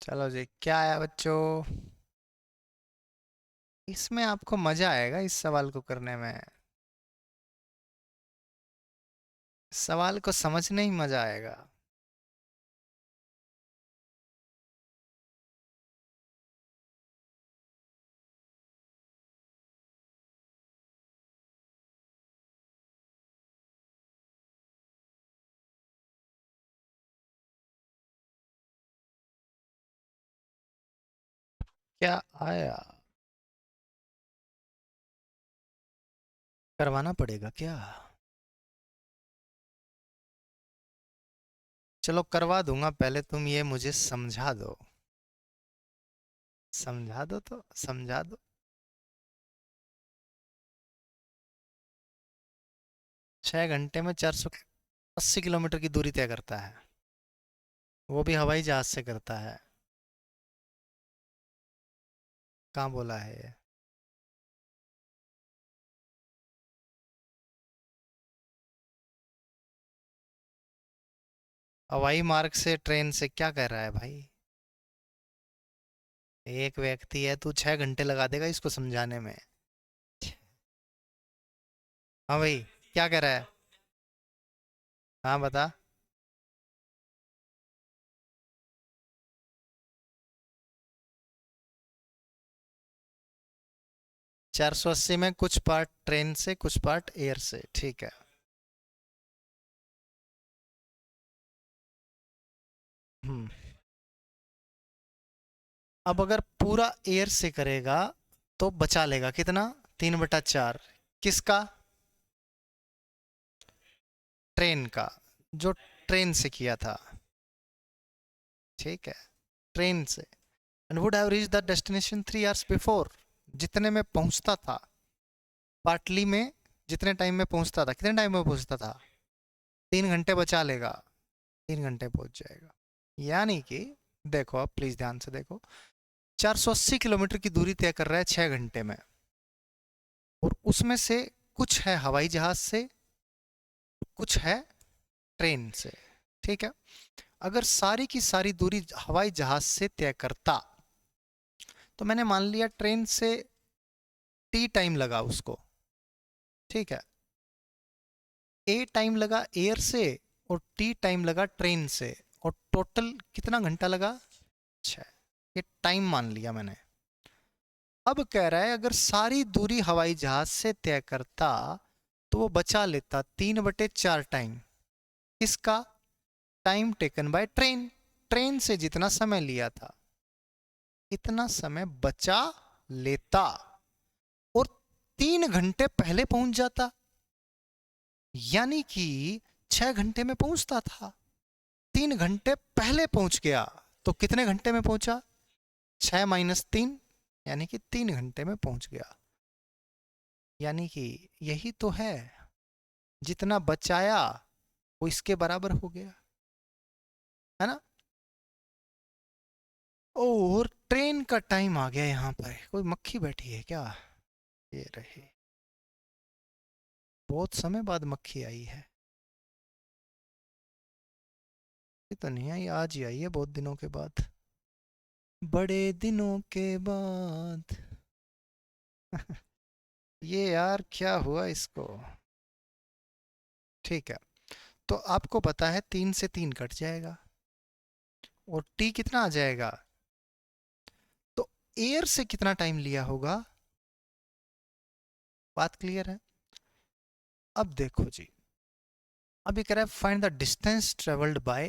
चलो जी, क्या आया बच्चों? इसमें आपको मजा आएगा इस सवाल को करने में। सवाल को समझने ही मजा आएगा। क्या आया? करवाना पड़ेगा क्या? चलो करवा दूंगा, पहले तुम ये मुझे समझा दो। समझा दो तो समझा दो। 6 घंटे में 480 किलोमीटर की दूरी तय करता है, वो भी हवाई जहाज से करता है। कहाँ बोला है ये? हवाई मार्ग से, ट्रेन से, क्या कह रहा है भाई? एक व्यक्ति है, तू 6 घंटे लगा देगा इसको समझाने में? हाँ भाई, क्या कह रहा है? हाँ बता। 480 में कुछ पार्ट ट्रेन से, कुछ पार्ट एयर से, ठीक है। हम्म। अब अगर पूरा एयर से करेगा तो बचा लेगा कितना? 3/4। किसका? ट्रेन का, जो ट्रेन से किया था। ठीक है, ट्रेन से। And would have reach the destination 3 hours before. जितने में पहुंचता था, पाटली में जितने टाइम में पहुंचता था, कितने टाइम में पहुंचता था? 3 घंटे बचा लेगा, 3 घंटे पहुंच जाएगा। यानी कि, देखो आप प्लीज ध्यान से देखो, 480 किलोमीटर की दूरी तय कर रहा है 6 घंटे में, और उसमें से कुछ है हवाई जहाज से, कुछ है ट्रेन से। ठीक है, अगर सारी की सारी दूरी हवाई जहाज से तय करता, तो मैंने मान लिया ट्रेन से टी टाइम लगा उसको। ठीक है, ए टाइम लगा एयर से, और टी टाइम लगा ट्रेन से, और टोटल कितना घंटा लगा? 6। ये टाइम मान लिया मैंने। अब कह रहा है अगर सारी दूरी हवाई जहाज से तय करता, तो वो बचा लेता 3/4 टाइम। किसका? Time taken by train. Train से जितना समय लिया था, इतना समय बचा लेता, और 3 घंटे पहले पहुंच जाता। यानी कि 6 घंटे में पहुंचता था, 3 घंटे पहले पहुंच गया, तो कितने घंटे में पहुंचा? 6 - 3, यानी कि 3 घंटे में पहुंच गया। यानी कि यही तो है, जितना बचाया वो इसके बराबर हो गया, है ना? और ट्रेन का टाइम आ गया यहाँ पर। कोई मक्खी बैठी है क्या? ये रही, बहुत समय बाद मक्खी आई है। ये तो नहीं आई, आज ही आई है बहुत दिनों के बाद, बड़े दिनों के बाद। ये यार क्या हुआ इसको? ठीक है, तो आपको पता है 3 से 3 कट जाएगा, और टी कितना आ जाएगा? तो एयर से कितना टाइम लिया होगा? बात क्लियर है? अब देखो जी, अभी कह रहा है find the distance travelled by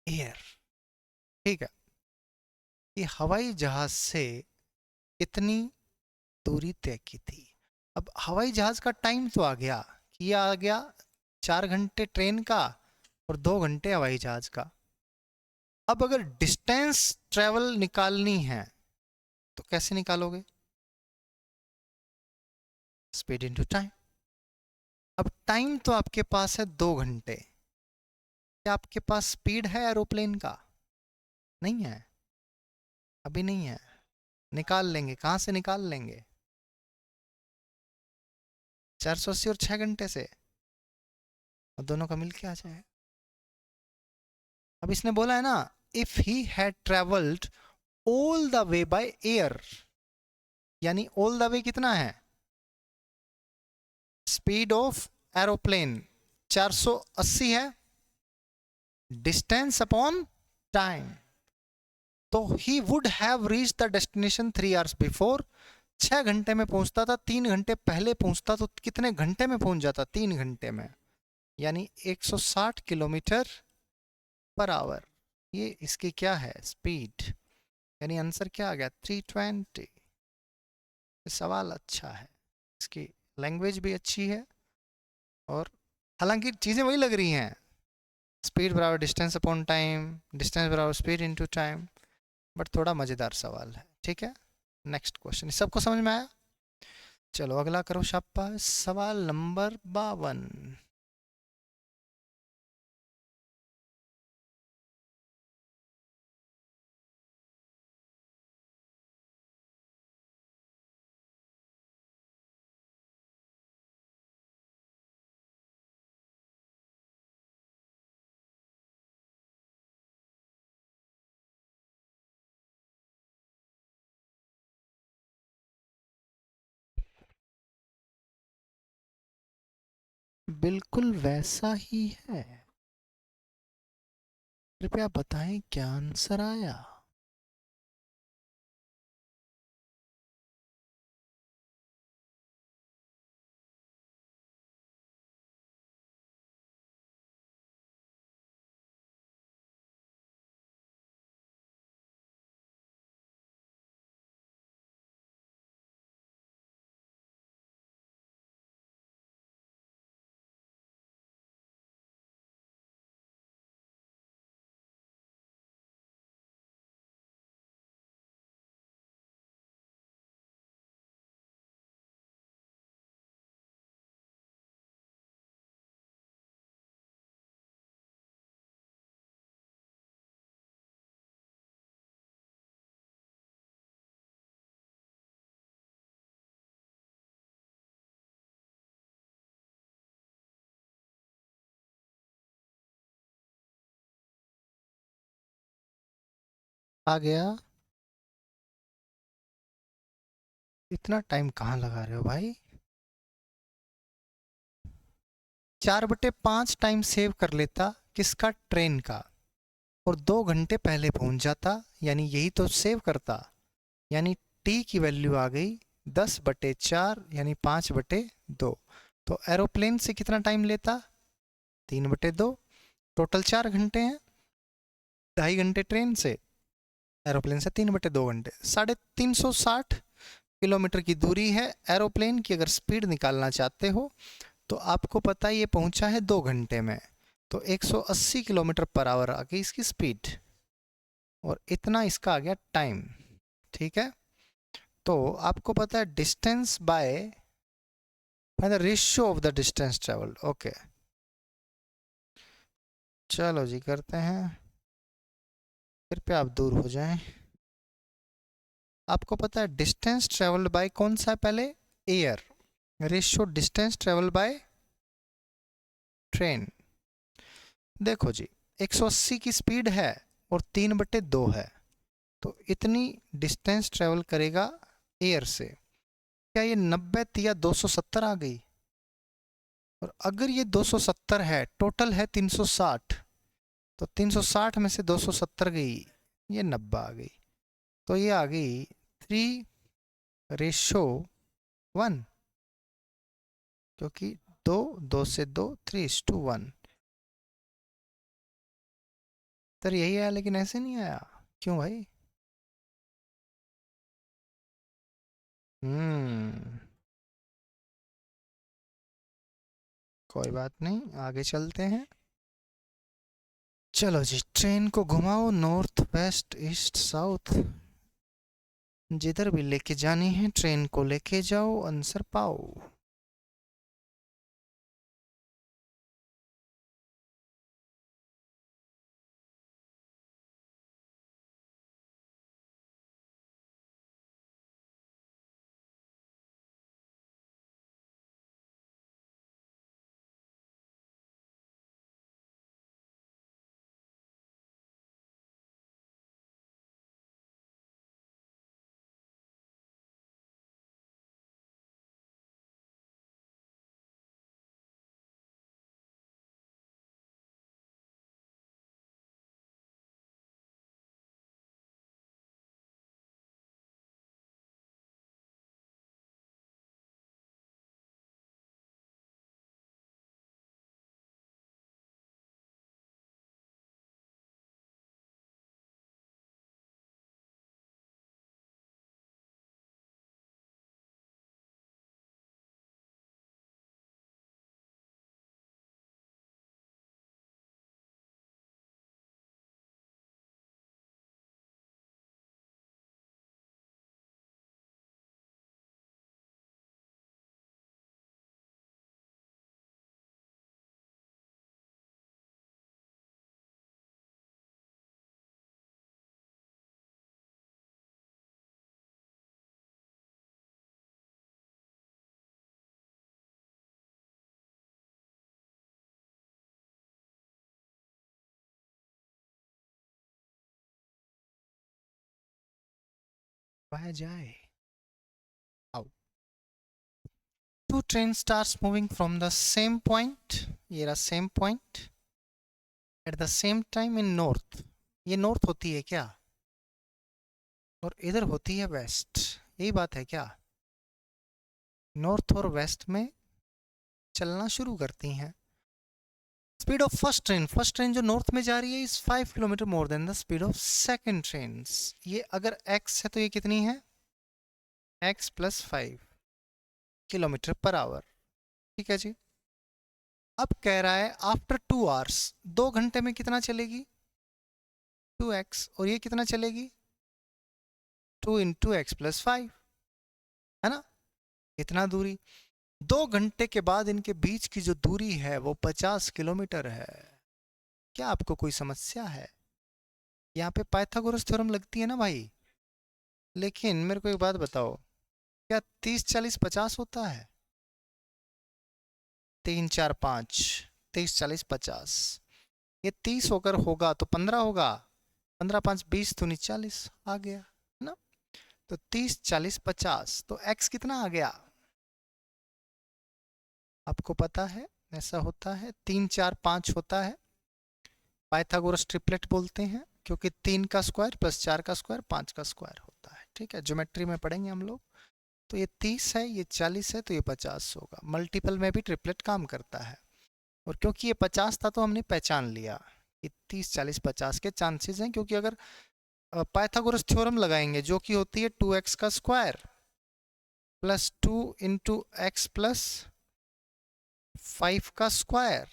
air. ठीक है, ये हवाई जहाज से कितनी दूरी तय की थी। अब हवाई जहाज का टाइम तो आ गया, कि ये आ गया 4 घंटे ट्रेन का और 2 घंटे हवाई जहाज का। अब अगर डिस्टेंस ट्रेवल निकालनी है तो कैसे निकालोगे? Speed into time. अब टाइम तो आपके पास है 2 घंटे, क्या आपके पास स्पीड है एरोप्लेन का? नहीं है, अभी नहीं है। निकाल लेंगे, कहाँ से निकाल लेंगे? 480 और 6 घंटे से, और दोनों का मिलके आ जाए। अब इसने बोला है ना, if he had travelled all the way by air, यानी ऑल द वे कितना है? स्पीड ऑफ एरोप्लेन 480 है, डिस्टेंस अपॉन टाइम, तो he would have reach the destination 3 hours before. 6 घंटे में पहुंचता था, 3 घंटे पहले पहुंचता तो कितने घंटे में पहुंच जाता? 3 घंटे में, यानी 160 किलोमीटर पर आवर। ये इसकी क्या है? स्पीड। यानी आंसर क्या आ गया? 320। सवाल अच्छा है, इसकी लैंग्वेज भी अच्छी है, और हालांकि चीज़ें वही लग रही हैं, स्पीड बराबर डिस्टेंस अपॉन टाइम, डिस्टेंस बराबर स्पीड इनटू टाइम, बट थोड़ा मज़ेदार सवाल है। ठीक है, नेक्स्ट क्वेश्चन। सबको समझ में आया? चलो अगला करो शाबाश। सवाल नंबर 52। बिल्कुल वैसा ही है। कृपया बताएं क्या आंसर आया। आ गया? इतना टाइम कहाँ लगा रहे हो भाई? 4/5 टाइम सेव कर लेता, किसका? ट्रेन का, और 2 घंटे पहले पहुंच जाता, यानी यही तो सेव करता। यानी टी की वैल्यू आ गई 10/4, यानी 5/2। तो एरोप्लेन से कितना टाइम लेता? 3/2। टोटल 4 घंटे हैं, 2.5 घंटे ट्रेन से, एरोप्लेन से 3/2 घंटे, 360 किलोमीटर की दूरी है। एरोप्लेन की अगर स्पीड निकालना चाहते हो तो आपको पता है ये पहुंचा है 2 घंटे में, तो 180 किलोमीटर पर आवर आ गई इसकी स्पीड, और इतना इसका आ गया टाइम। ठीक है, तो आपको पता है distance by the ratio of the distance travelled. Okay, चलो जी करते हैं, कृपया आप दूर हो जाएं। आपको पता है डिस्टेंस ट्रेवल्ड बाय कौन सा है पहले? Air. Ratio distance travelled by train. देखो जी, 180 की स्पीड है और 3/2 है, तो इतनी डिस्टेंस ट्रेवल करेगा एयर से। क्या ये 90 थी या 270 आ गई? और अगर ये 270 है, टोटल है 360, तो 360 में से 270 गई, ये 90 आ गई, तो ये आ गई 3:1, क्योंकि 2 से 2, 3:1। तो यही आया, लेकिन ऐसे नहीं आया, क्यों भाई? हम्म कोई बात नहीं, आगे चलते हैं। चलो जी, ट्रेन को घुमाओ नॉर्थ वेस्ट ईस्ट साउथ, जिधर भी लेके जानी है ट्रेन को लेके जाओ, आंसर पाओ। वह जाए, आओ। Two train starts moving from the same point, ये रहा same point, at the same time in north। ये north होती है क्या, और इधर होती है west, यही बात है क्या? north और west में चलना शुरू करती हैं। स्पीड ऑफ फर्स्ट ट्रेन जो नॉर्थ में जा रही है is 5 kilometre more than the speed of second train. ये अगर x है तो ये कितनी है, x plus 5 kilometre per our. ठीक है जी। अब कह रहा है आफ्टर 2 आवर्स, 2 घंटे में कितना चलेगी, 2x, और ये कितना चलेगी, 2 इंटू एक्स प्लस 5, है ना, इतना दूरी। 2 घंटे के बाद इनके बीच की जो दूरी है वो 50 किलोमीटर है। क्या आपको कोई समस्या है? यहाँ पे पाइथागोरस थ्योरम लगती है ना भाई। लेकिन मेरे को एक बात बताओ, क्या 30 40 50 होता है? 3 4 5, 30 40 50, ये 30 होकर होगा तो 15 होगा, 15 5 20 दूनी 40 आ गया, है ना। तो 30 40 50, तो x कितना आ गया आपको पता है? ऐसा होता है, 3 4 5 होता है, पाइथागोरस ट्रिपलेट बोलते हैं, क्योंकि 3 का स्क्वायर प्लस 4 का स्क्वायर 5 का स्क्वायर होता है। ठीक है, ज्योमेट्री में पढ़ेंगे हम लोग। तो ये 30 है, ये 40 है, तो ये 50 होगा। मल्टीपल में भी ट्रिपलेट काम करता है, और क्योंकि ये 50 था तो हमने पहचान लिया कि 30 40 50 के चांसेस हैं, क्योंकि अगर पाइथागोरस थ्योरम लगाएंगे जो कि होती है 2x का square plus 2 into x plus 5 का स्क्वायर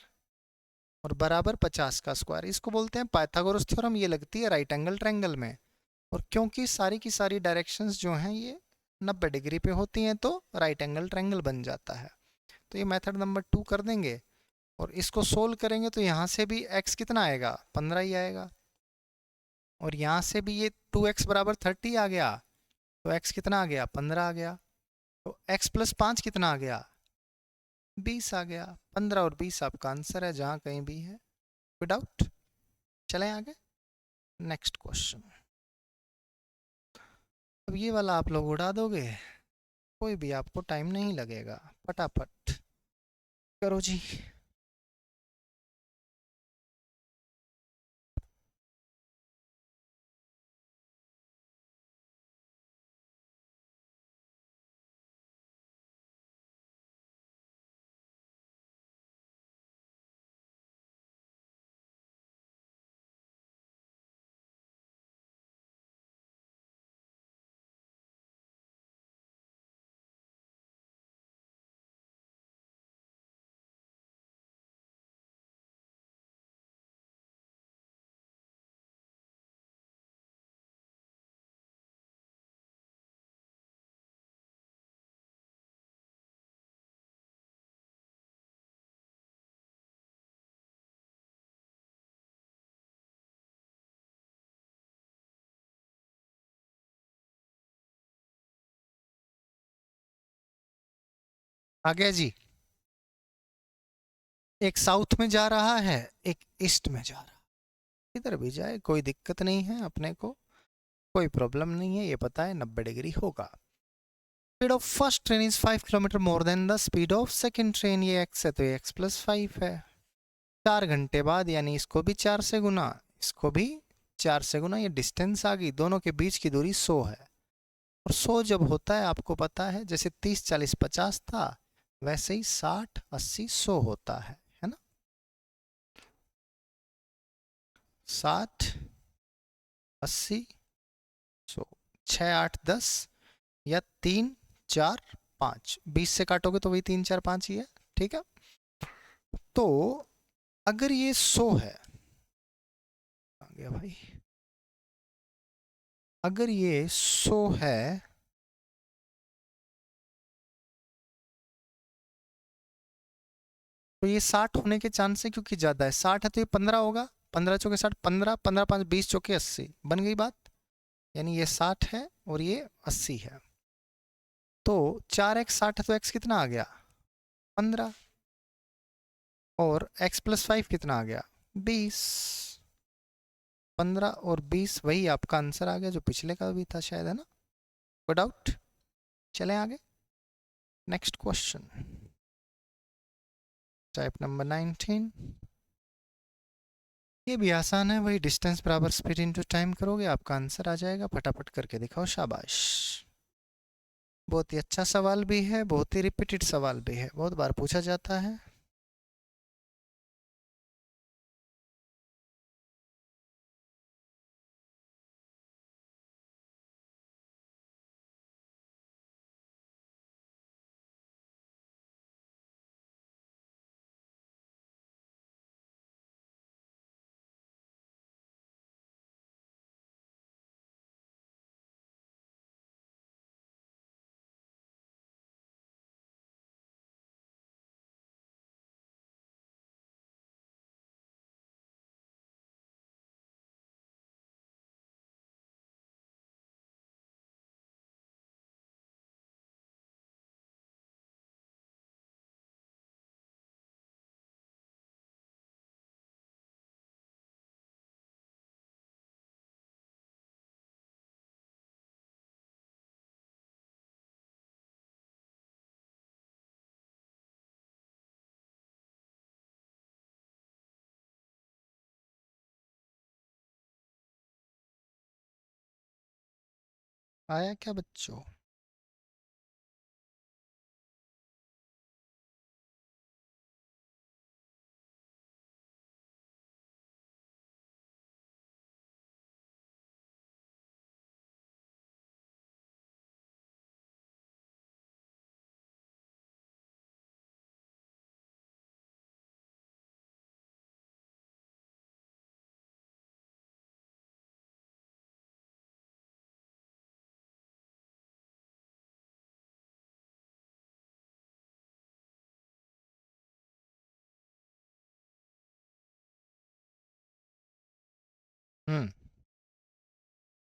और बराबर 50 का स्क्वायर, इसको बोलते हैं पाइथागोरस थ्योरम। ये लगती है राइट एंगल ट्रायंगल में, और क्योंकि सारी की सारी डायरेक्शंस जो हैं ये 90 डिग्री पे होती हैं तो राइट एंगल ट्रायंगल बन जाता है। तो ये मेथड नंबर 2 कर देंगे, और इसको सोल्व करेंगे तो यहाँ से भी x कितना आएगा, 15 ही आएगा, और यहाँ से भी ये 2x बराबर 30 आ गया, तो x कितना आ गया, 15 आ गया। तो x प्लस 5 कितना आ गया, 20 आ गया। 15 और 20 आपका आंसर है, जहाँ कहीं भी है। कोई डाउट? चलें आगे, नेक्स्ट क्वेश्चन। अब ये वाला आप लोग उड़ा दोगे, कोई भी आपको टाइम नहीं लगेगा, फटाफट करो जी। आ गया जी। एक साउथ में जा रहा है, एक ईस्ट में जा रहा है। किधर भी जाए कोई दिक्कत नहीं है, अपने को कोई प्रॉब्लम नहीं है, ये पता है 90 डिग्री होगा। Speed of first train is 5 kilometre more than the speed of second train, ये x है तो ये x+5 है। 4 घंटे बाद, यानी इसको भी 4 से गुना, इसको भी 4 से गुना, ये डिस्टेंस आ गई। दोनों के बीच की दूरी 100 है। और 100 जब होता है आपको पता है, जैसे 30 40 50 था, वैसे ही 60 80 100 होता है ना। 60 80 100, 6 8 10 या 3 4 5, 20 से काटोगे तो वही 3 4 5 ही है, ठीक है। तो अगर ये 100 है, आ गया भाई, अगर ये 100 है तो ये 60 होने के चांस है, क्योंकि ज़्यादा है। 60 है तो ये 15 होगा, 15 चौके 60, 15 15 5 20 चौके 80, बन गई बात। यानी ये 60 है और ये 80 है। तो 4x 60 है तो x कितना आ गया 15, और x+5 कितना आ गया 20। 15 और 20 वही आपका आंसर आ गया जो पिछले का भी था शायद, है ना। कोई डाउट? चलें आगे, नेक्स्ट क्वेश्चन, टाइप नंबर 19। ये भी आसान है, वही डिस्टेंस बराबर स्पीड इनटू टाइम करोगे आपका आंसर आ जाएगा। फटाफट करके दिखाओ, शाबाश। बहुत ही अच्छा सवाल भी है, बहुत ही रिपीटेड सवाल भी है, बहुत बार पूछा जाता है। आया क्या बच्चों?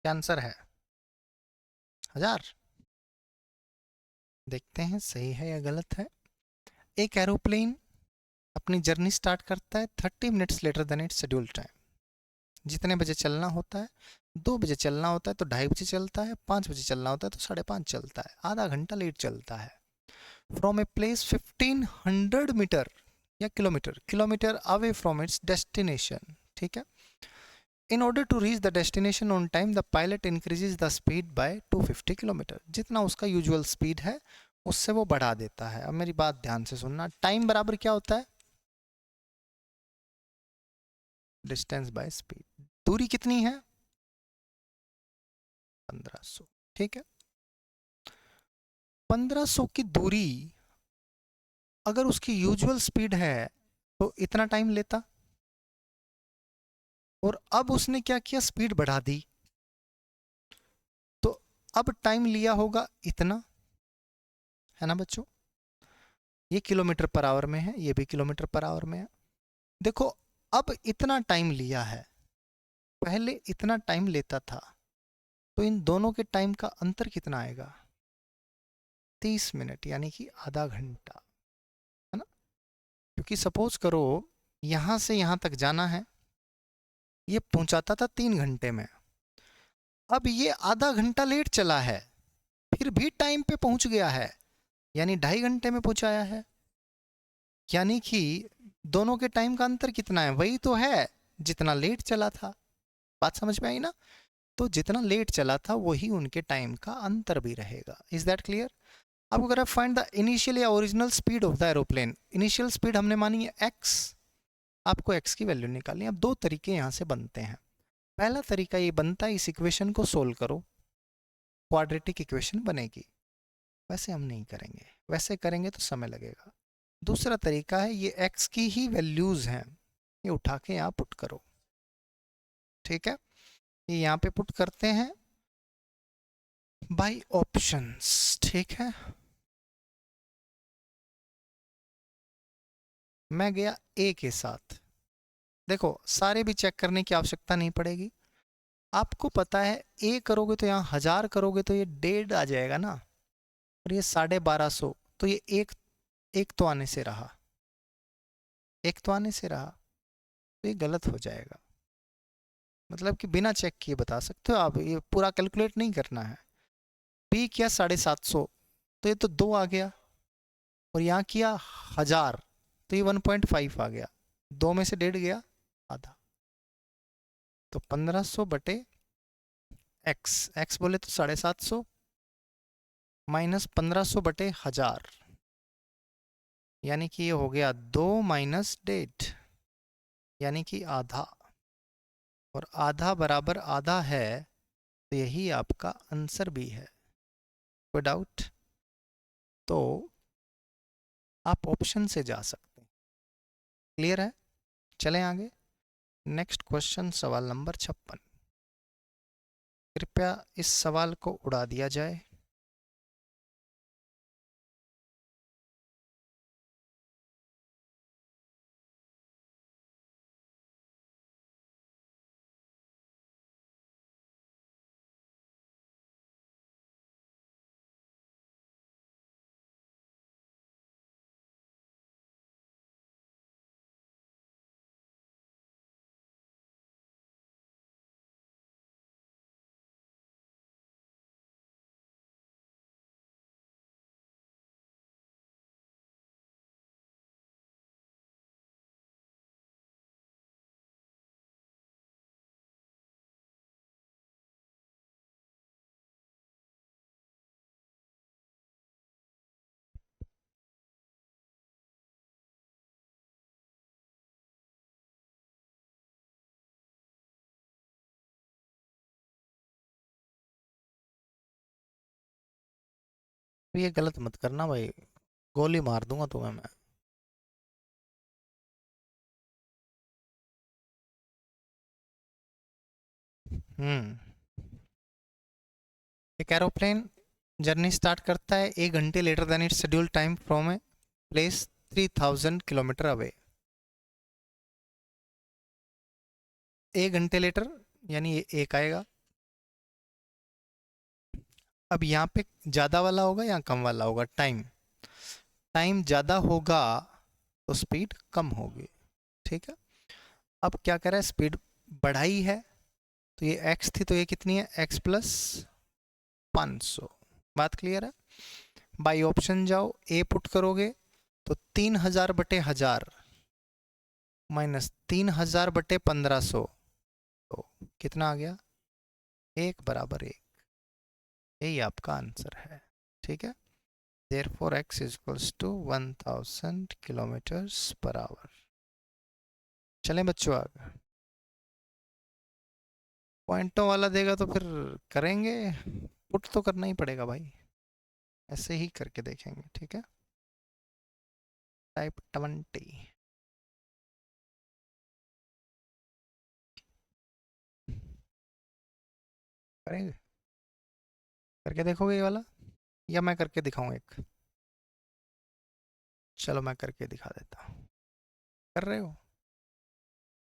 क्या आंसर है? 1000। देखते हैं सही है या गलत है। एक एरोप्लेन अपनी जर्नी स्टार्ट करता है 30 minutes later than its schedule time. जितने बजे चलना होता है, 2 बजे चलना होता है तो 2:30 बजे चलता है, 5 बजे चलना होता है तो 5:30 चलता है, आधा घंटा लेट चलता है। फ्रॉम ए प्लेस 1500 मीटर या kilometre, kilometre away from its destination, ठीक है। In order to reach the destination on time the pilot increases the speed by 250 kilometre. जितना उसका यूजुअल स्पीड है उससे वो बढ़ा देता है। अब मेरी बात ध्यान से सुनना, टाइम बराबर क्या होता है? Distance by speed. दूरी कितनी है? 1500, ठीक है। 1500 की दूरी अगर उसकी यूजुअल स्पीड है तो इतना टाइम लेता, और अब उसने क्या किया, स्पीड बढ़ा दी, तो अब टाइम लिया होगा इतना, है ना बच्चों। ये किलोमीटर पर आवर में है, ये भी किलोमीटर पर आवर में है। देखो, अब इतना टाइम लिया है, पहले इतना टाइम लेता था, तो इन दोनों के टाइम का अंतर कितना आएगा? 30 मिनट यानी कि आधा घंटा, है ना। क्योंकि सपोज करो यहाँ से यहाँ तक जाना है, ये पहुँचाता था 3 घंटे में, अब ये आधा घंटा लेट चला है, फिर भी टाइम पे पहुँच गया है, यानी 2.5 घंटे में पहुँचाया है। यानी कि दोनों के टाइम का अंतर कितना है, वही तो है जितना लेट चला था। बात समझ में आई ना। तो जितना लेट चला था वही उनके टाइम का अंतर भी रहेगा। Is that clear. अब अगर आप फाइंड द इनिशियल या original speed of the aeroplane, initial speed हमने मानी है x, आपको x की वैल्यू निकालनी है। अब दो तरीके यहाँ से बनते हैं। पहला तरीका ये बनता है, इस इक्वेशन को सोल्व करो, क्वाड्रेटिक इक्वेशन बनेगी। वैसे हम नहीं करेंगे, वैसे करेंगे तो समय लगेगा। दूसरा तरीका है, ये x की ही वैल्यूज हैं, ये उठा के यहाँ पुट करो। ठीक है, ये यहाँ पे पुट करते हैं बाय ऑप्शंस। ठीक है, मैं गया ए के साथ। देखो सारे भी चेक करने की आवश्यकता नहीं पड़ेगी, आपको पता है ए करोगे तो यहाँ 1000 करोगे तो ये 1.5 आ जाएगा ना, और ये 1250, तो ये एक तो आने से रहा, एक तो आने से रहा, तो ये गलत हो जाएगा। मतलब कि बिना चेक किए बता सकते हो आप, ये पूरा कैलकुलेट नहीं करना है। बी किया 750, तो ये तो 2 आ गया, और यहाँ किया 1000, तो ये 1.5 आ गया, 2 में से 1.5 गया, आधा। तो 1500 बटे एक्स बोले तो 750 माइनस 1500 बटे 1000, यानी कि ये हो गया 2 माइनस 1.5, यानी कि आधा। और आधा बराबर आधा है, तो यही आपका आंसर भी है। कोई डाउट? तो आप ऑप्शन से जा सकते हैं। क्लियर है? चलें आगे। नेक्स्ट क्वेश्चन, सवाल नंबर 56। कृपया इस सवाल को उड़ा दिया जाए। तो ये गलत मत करना भाई, गोली मार दूंगा तुम्हें मैं। एक एरोप्लेन जर्नी स्टार्ट करता है 1 घंटे later than its schedule time from a place 3000 kilometre away. 1 घंटे लेटर यानी ये एक आएगा। अब यहाँ पे ज़्यादा वाला होगा या कम वाला होगा, टाइम टाइम ज़्यादा होगा तो स्पीड कम होगी। ठीक है, अब क्या कर रहा है, स्पीड बढ़ाई है, तो ये x थी तो ये कितनी है, x प्लस 500। बात क्लियर है। बाई ऑप्शन जाओ, ए पुट करोगे तो 3000 बटे 1000 माइनस 3000 बटे 1500, तो कितना आ गया, 1 = 1। यही आपका आंसर है। ठीक है, therefore x is equals to 1000 km/h। चलें बच्चों आगे। पॉइंटों वाला देगा तो फिर करेंगे, पुट तो करना ही पड़ेगा भाई, ऐसे ही करके देखेंगे। ठीक है, टाइप 20 करेंगे, करके देखोगे ये वाला, या मैं करके दिखाऊं एक? चलो मैं करके दिखा देता हूँ। कर रहे हो,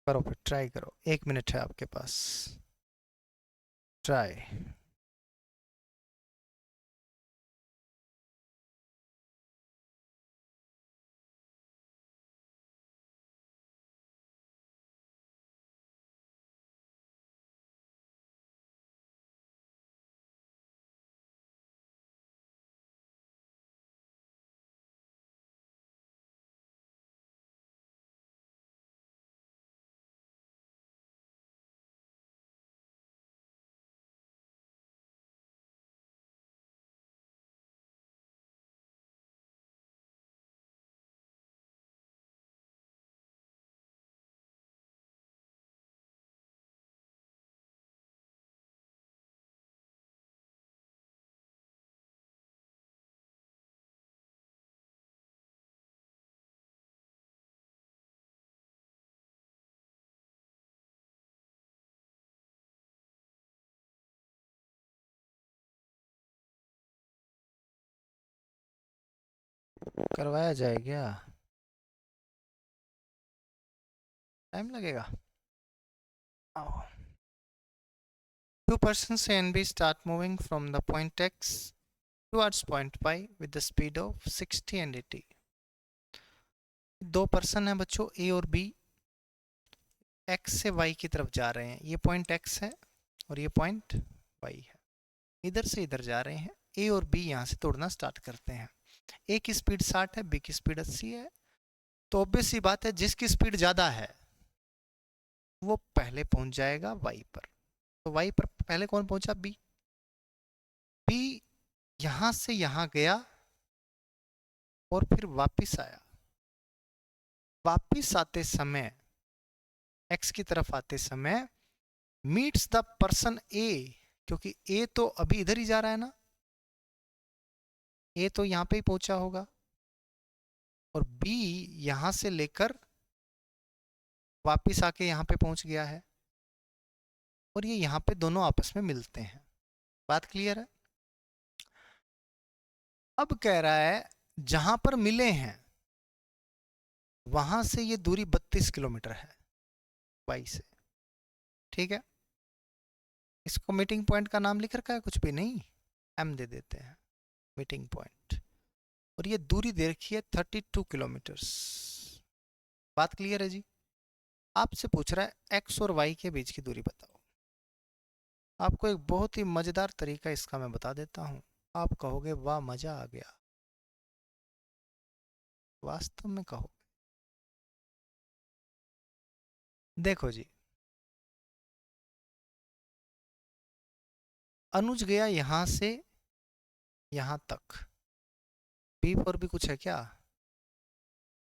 करो फिर, ट्राई करो, 1 मिनट है आपके पास, ट्राई। करवाया जाए क्या? टाइम लगेगा। आओ। Two persons A and B start moving from the point X towards point Y with the speed of 60 and 80. दो पर्सन है बच्चों, A और B, X से Y की तरफ जा रहे हैं। ये पॉइंट X है और ये पॉइंट Y है। इधर से इधर जा रहे हैं। A और B यहाँ से तोड़ना स्टार्ट करते हैं। A की स्पीड 60 है, B की स्पीड 80 है। तो ऑब्वियस सी बात है, जिसकी स्पीड ज़्यादा है वो पहले पहुंच जाएगा Y पर। तो Y पर पहले कौन पहुंचा? B। B यहां से यहां गया और फिर वापिस आया। वापिस आते समय, X की तरफ आते समय, मीट्स द पर्सन A, क्योंकि A तो अभी इधर ही जा रहा है ना, A तो यहां पे ही पहुंचा होगा, और B यहां से लेकर वापिस आके यहां पे पहुंच गया है, और ये यहां पे दोनों आपस में मिलते हैं। बात क्लियर है? अब कह रहा है जहां पर मिले हैं वहां से ये दूरी 32 किलोमीटर है Y से। ठीक है, इसको मीटिंग पॉइंट का नाम लिख रखा है? कुछ भी नहीं, M दे देते हैं, मीटिंग पॉइंट। और ये दूरी दे रखी है 32 किलोमीटर्स। बात क्लियर है जी? आपसे पूछ रहा है X और Y के बीच की दूरी बताओ। आपको एक बहुत ही मजेदार तरीका इसका मैं बता देता हूं, आप कहोगे वाह मजा आ गया। वास्तव में कहो। देखो जी, अनुज गया यहां से यहां तक। P फॉर भी कुछ है क्या?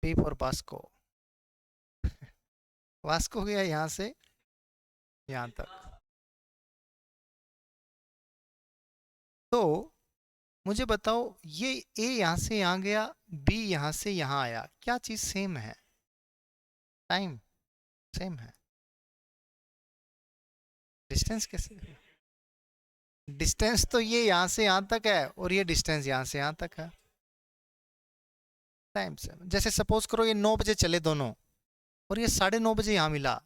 P for Vasco. वास्को गया यहां से यहां तक। तो मुझे बताओ, ये A यहां से यहां गया, B यहां से यहां आया, क्या चीज सेम है? टाइम सेम है। डिस्टेंस कैसे? डिस्टेंस तो ये यहां से यहां तक है और ये डिस्टेंस यहां से यहां तक है। Time same. जैसे सपोज करो ये 9 बजे चले दोनों, और ये 9:30 बजे यहाँ मिला।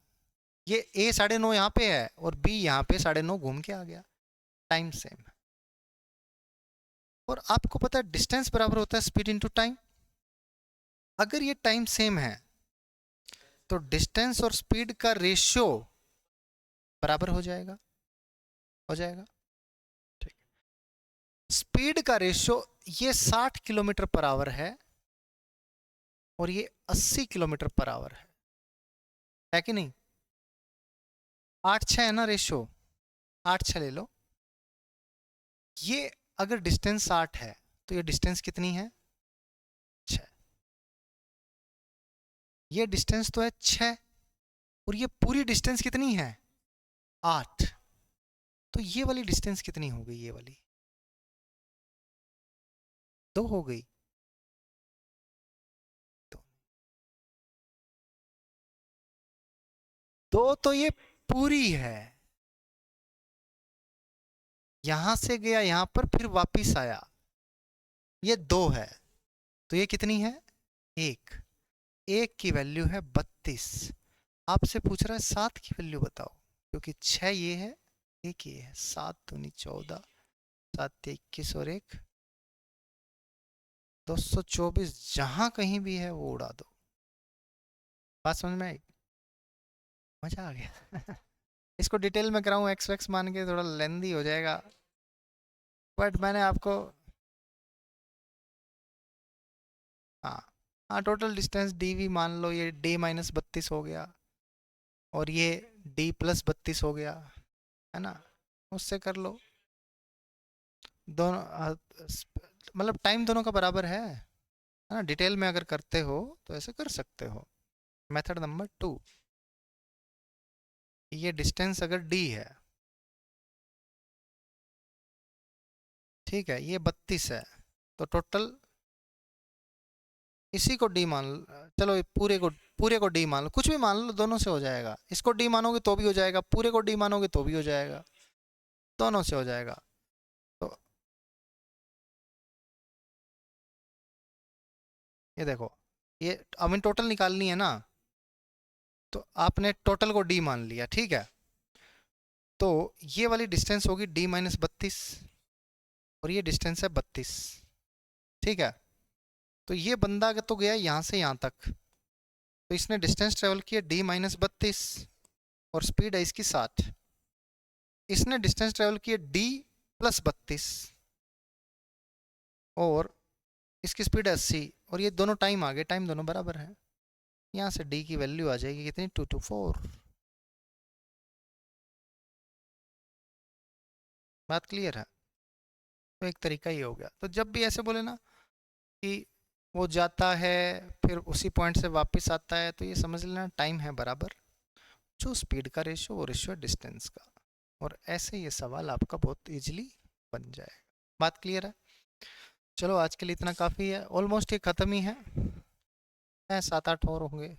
ये A 9:30 यहाँ पे है और B यहाँ पे 9:30 घूम के आ गया। टाइम सेम है। और आपको पता है डिस्टेंस बराबर होता है स्पीड इनटू टाइम। अगर ये टाइम सेम है तो डिस्टेंस और स्पीड का रेशियो बराबर हो जाएगा। हो जाएगा। ठीक। स्पीड का रेशियो, ये 60 किलोमीटर पर आवर है और ये 80 किलोमीटर पर आवर है कि नहीं? 8:6 है ना रेशियो, 8:6 ले लो। ये अगर डिस्टेंस 8 है तो ये डिस्टेंस कितनी है? 6। ये डिस्टेंस तो है 6 और ये पूरी डिस्टेंस कितनी है? 8। तो ये वाली डिस्टेंस कितनी हो गई? ये वाली 2 हो गई। तो 2 तो ये पूरी है, यहां से गया यहां पर फिर वापिस आया, ये 2 है। तो ये कितनी है? 1। 1 की वैल्यू है 32। आपसे पूछ रहा है 7 की वैल्यू बताओ, क्योंकि 6 ये है, 1 ये है। 7 दूनी 14, 7 21 और 1 224। जहां कहीं भी है वो उड़ा दो। बात समझ में आई? मजा आ गया। इसको डिटेल में कराऊं एक्स वैक्स मान के, थोड़ा लेंदी हो जाएगा, बट मैंने आपको, हाँ हाँ, टोटल डिस्टेंस dv मान लो, ये d माइनस 32 हो गया और ये d प्लस 32 हो गया, है ना? उससे कर लो। दोनों मतलब टाइम दोनों का बराबर है ना? डिटेल में अगर करते हो तो ऐसे कर सकते हो। मेथड नंबर 2, ये डिस्टेंस अगर d है, ठीक है, ये 32 है, तो टोटल इसी को d मान लो। चलो पूरे को d मान लो, कुछ भी मान लो, दोनों से हो जाएगा। इसको d मानोगे तो भी हो जाएगा, पूरे को d मानोगे तो भी हो जाएगा, दोनों से हो जाएगा। तो ये देखो, ये हमें टोटल निकालनी है ना, तो आपने टोटल को d मान लिया, ठीक है। तो ये वाली डिस्टेंस होगी d-32 और ये डिस्टेंस है 32, ठीक है। तो ये बंदा तो गया यहाँ से यहाँ तक, तो इसने डिस्टेंस ट्रेवल किया d-32 और स्पीड है इसकी 60। इसने डिस्टेंस ट्रेवल किया d+32 और इसकी स्पीड है 80 और ये दोनों टाइम आ गए, टाइम दोनों बराबर है। यहाँ से d की वैल्यू आ जाएगी कितनी, 224। बात क्लियर है? तो एक तरीका ही हो गया। तो जब भी ऐसे बोले ना कि वो जाता है फिर उसी पॉइंट से वापस आता है, तो ये समझ लेना टाइम है बराबर जो स्पीड का रेशियो वो रेशियो डिस्टेंस का, और ऐसे ये सवाल आपका बहुत इजीली बन जाएगा। बात क्लियर है? चलो आज के लिए इतना काफ़ी है, ऑलमोस्ट ये ख़त्म ही है, 7-8 और होंगे।